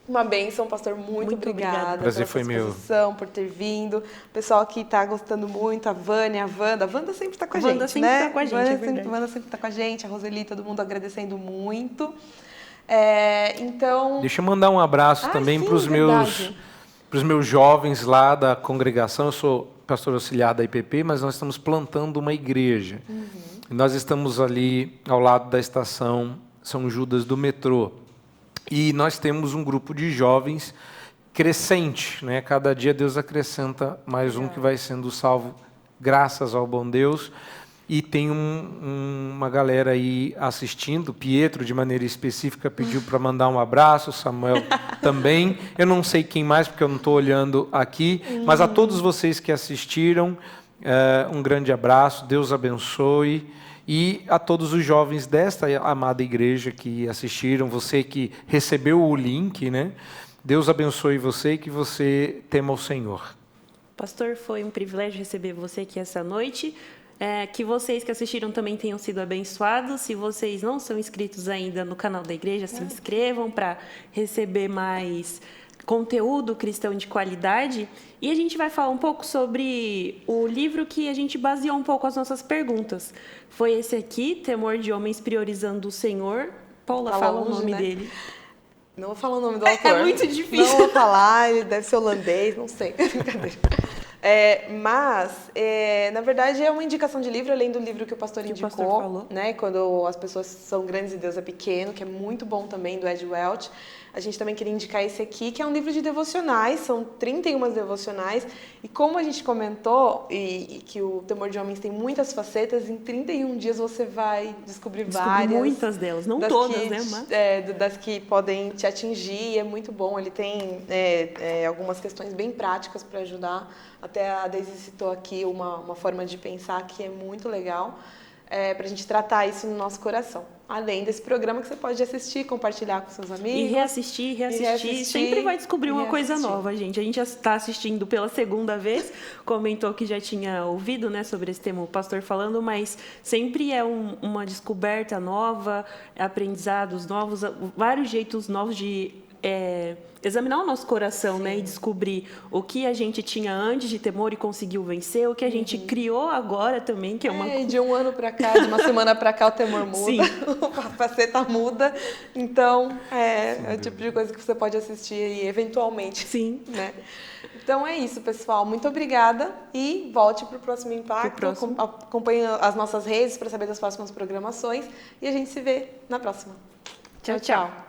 Uma bênção, pastor, muito obrigada. obrigada. Prazer pela foi sua meu. exposição, por ter vindo. O pessoal que está gostando muito, a Vânia, a Wanda. A Wanda sempre está com a gente, Wanda sempre tá com a gente, é verdade. A Wanda sempre está com a gente, a Roseli, todo mundo agradecendo muito. Então... Deixa eu mandar um abraço também sim, para os meus jovens lá da congregação. Eu sou pastor auxiliar da IPP, mas nós estamos plantando uma igreja. E nós estamos ali ao lado da estação São Judas do metrô. E nós temos um grupo de jovens crescente, né? Cada dia Deus acrescenta mais um que vai sendo salvo graças ao bom Deus. E tem uma galera aí assistindo. Pietro, de maneira específica, pediu para mandar um abraço. Samuel também. Eu não sei quem mais, porque eu não estou olhando aqui. Mas a todos vocês que assistiram, um grande abraço. Deus abençoe. E a todos os jovens desta amada igreja que assistiram, você que recebeu o link, né? Deus abençoe você e que você tema o Senhor. Pastor, foi um privilégio receber você aqui essa noite. Que vocês que assistiram também tenham sido abençoados. Se vocês não são inscritos ainda no canal da igreja, se inscrevam para receber mais conteúdo cristão de qualidade. E a gente vai falar um pouco sobre o livro que a gente baseou um pouco as nossas perguntas. Foi esse aqui, Temor de Homens Priorizando o Senhor. Paula, fala o nome dele. Não vou falar o nome do autor. É muito difícil. Não vou falar, ele deve ser holandês, não sei. Brincadeira. Na verdade, é uma indicação de livro, além do livro que o pastor Que o indicou, pastor falou. né? Quando as pessoas são grandes e Deus é pequeno, que é muito bom também, do Ed Welch. A gente também queria indicar esse aqui, que é um livro de devocionais, são 31 devocionais. E como a gente comentou, e que o Temor de Homens tem muitas facetas, em 31 dias você vai descobrir várias. Muitas delas, não todas, que, né? Mas... das que podem te atingir, é muito bom. Ele tem algumas questões bem práticas para ajudar. Até a Daisy citou aqui uma forma de pensar que é muito legal, para a gente tratar isso no nosso coração. Além desse programa que você pode assistir, compartilhar com seus amigos. E reassistir. Sempre vai descobrir uma coisa nova, gente. A gente já está assistindo pela segunda vez, comentou que já tinha ouvido, né, sobre esse tema o pastor falando, mas sempre é uma descoberta nova, aprendizados novos, vários jeitos novos de examinar o nosso coração, né, e descobrir o que a gente tinha antes de temor e conseguiu vencer, o que a gente criou agora também, que é uma... de um ano para cá, de uma semana para cá, o temor muda, Sim. a faceta muda, então é o tipo de coisa que você pode assistir aí, eventualmente. Sim. Né? Então é isso, pessoal. Muito obrigada e volte para o próximo Impacto. Acompanhe as nossas redes para saber das próximas programações e a gente se vê na próxima. Tchau, tchau.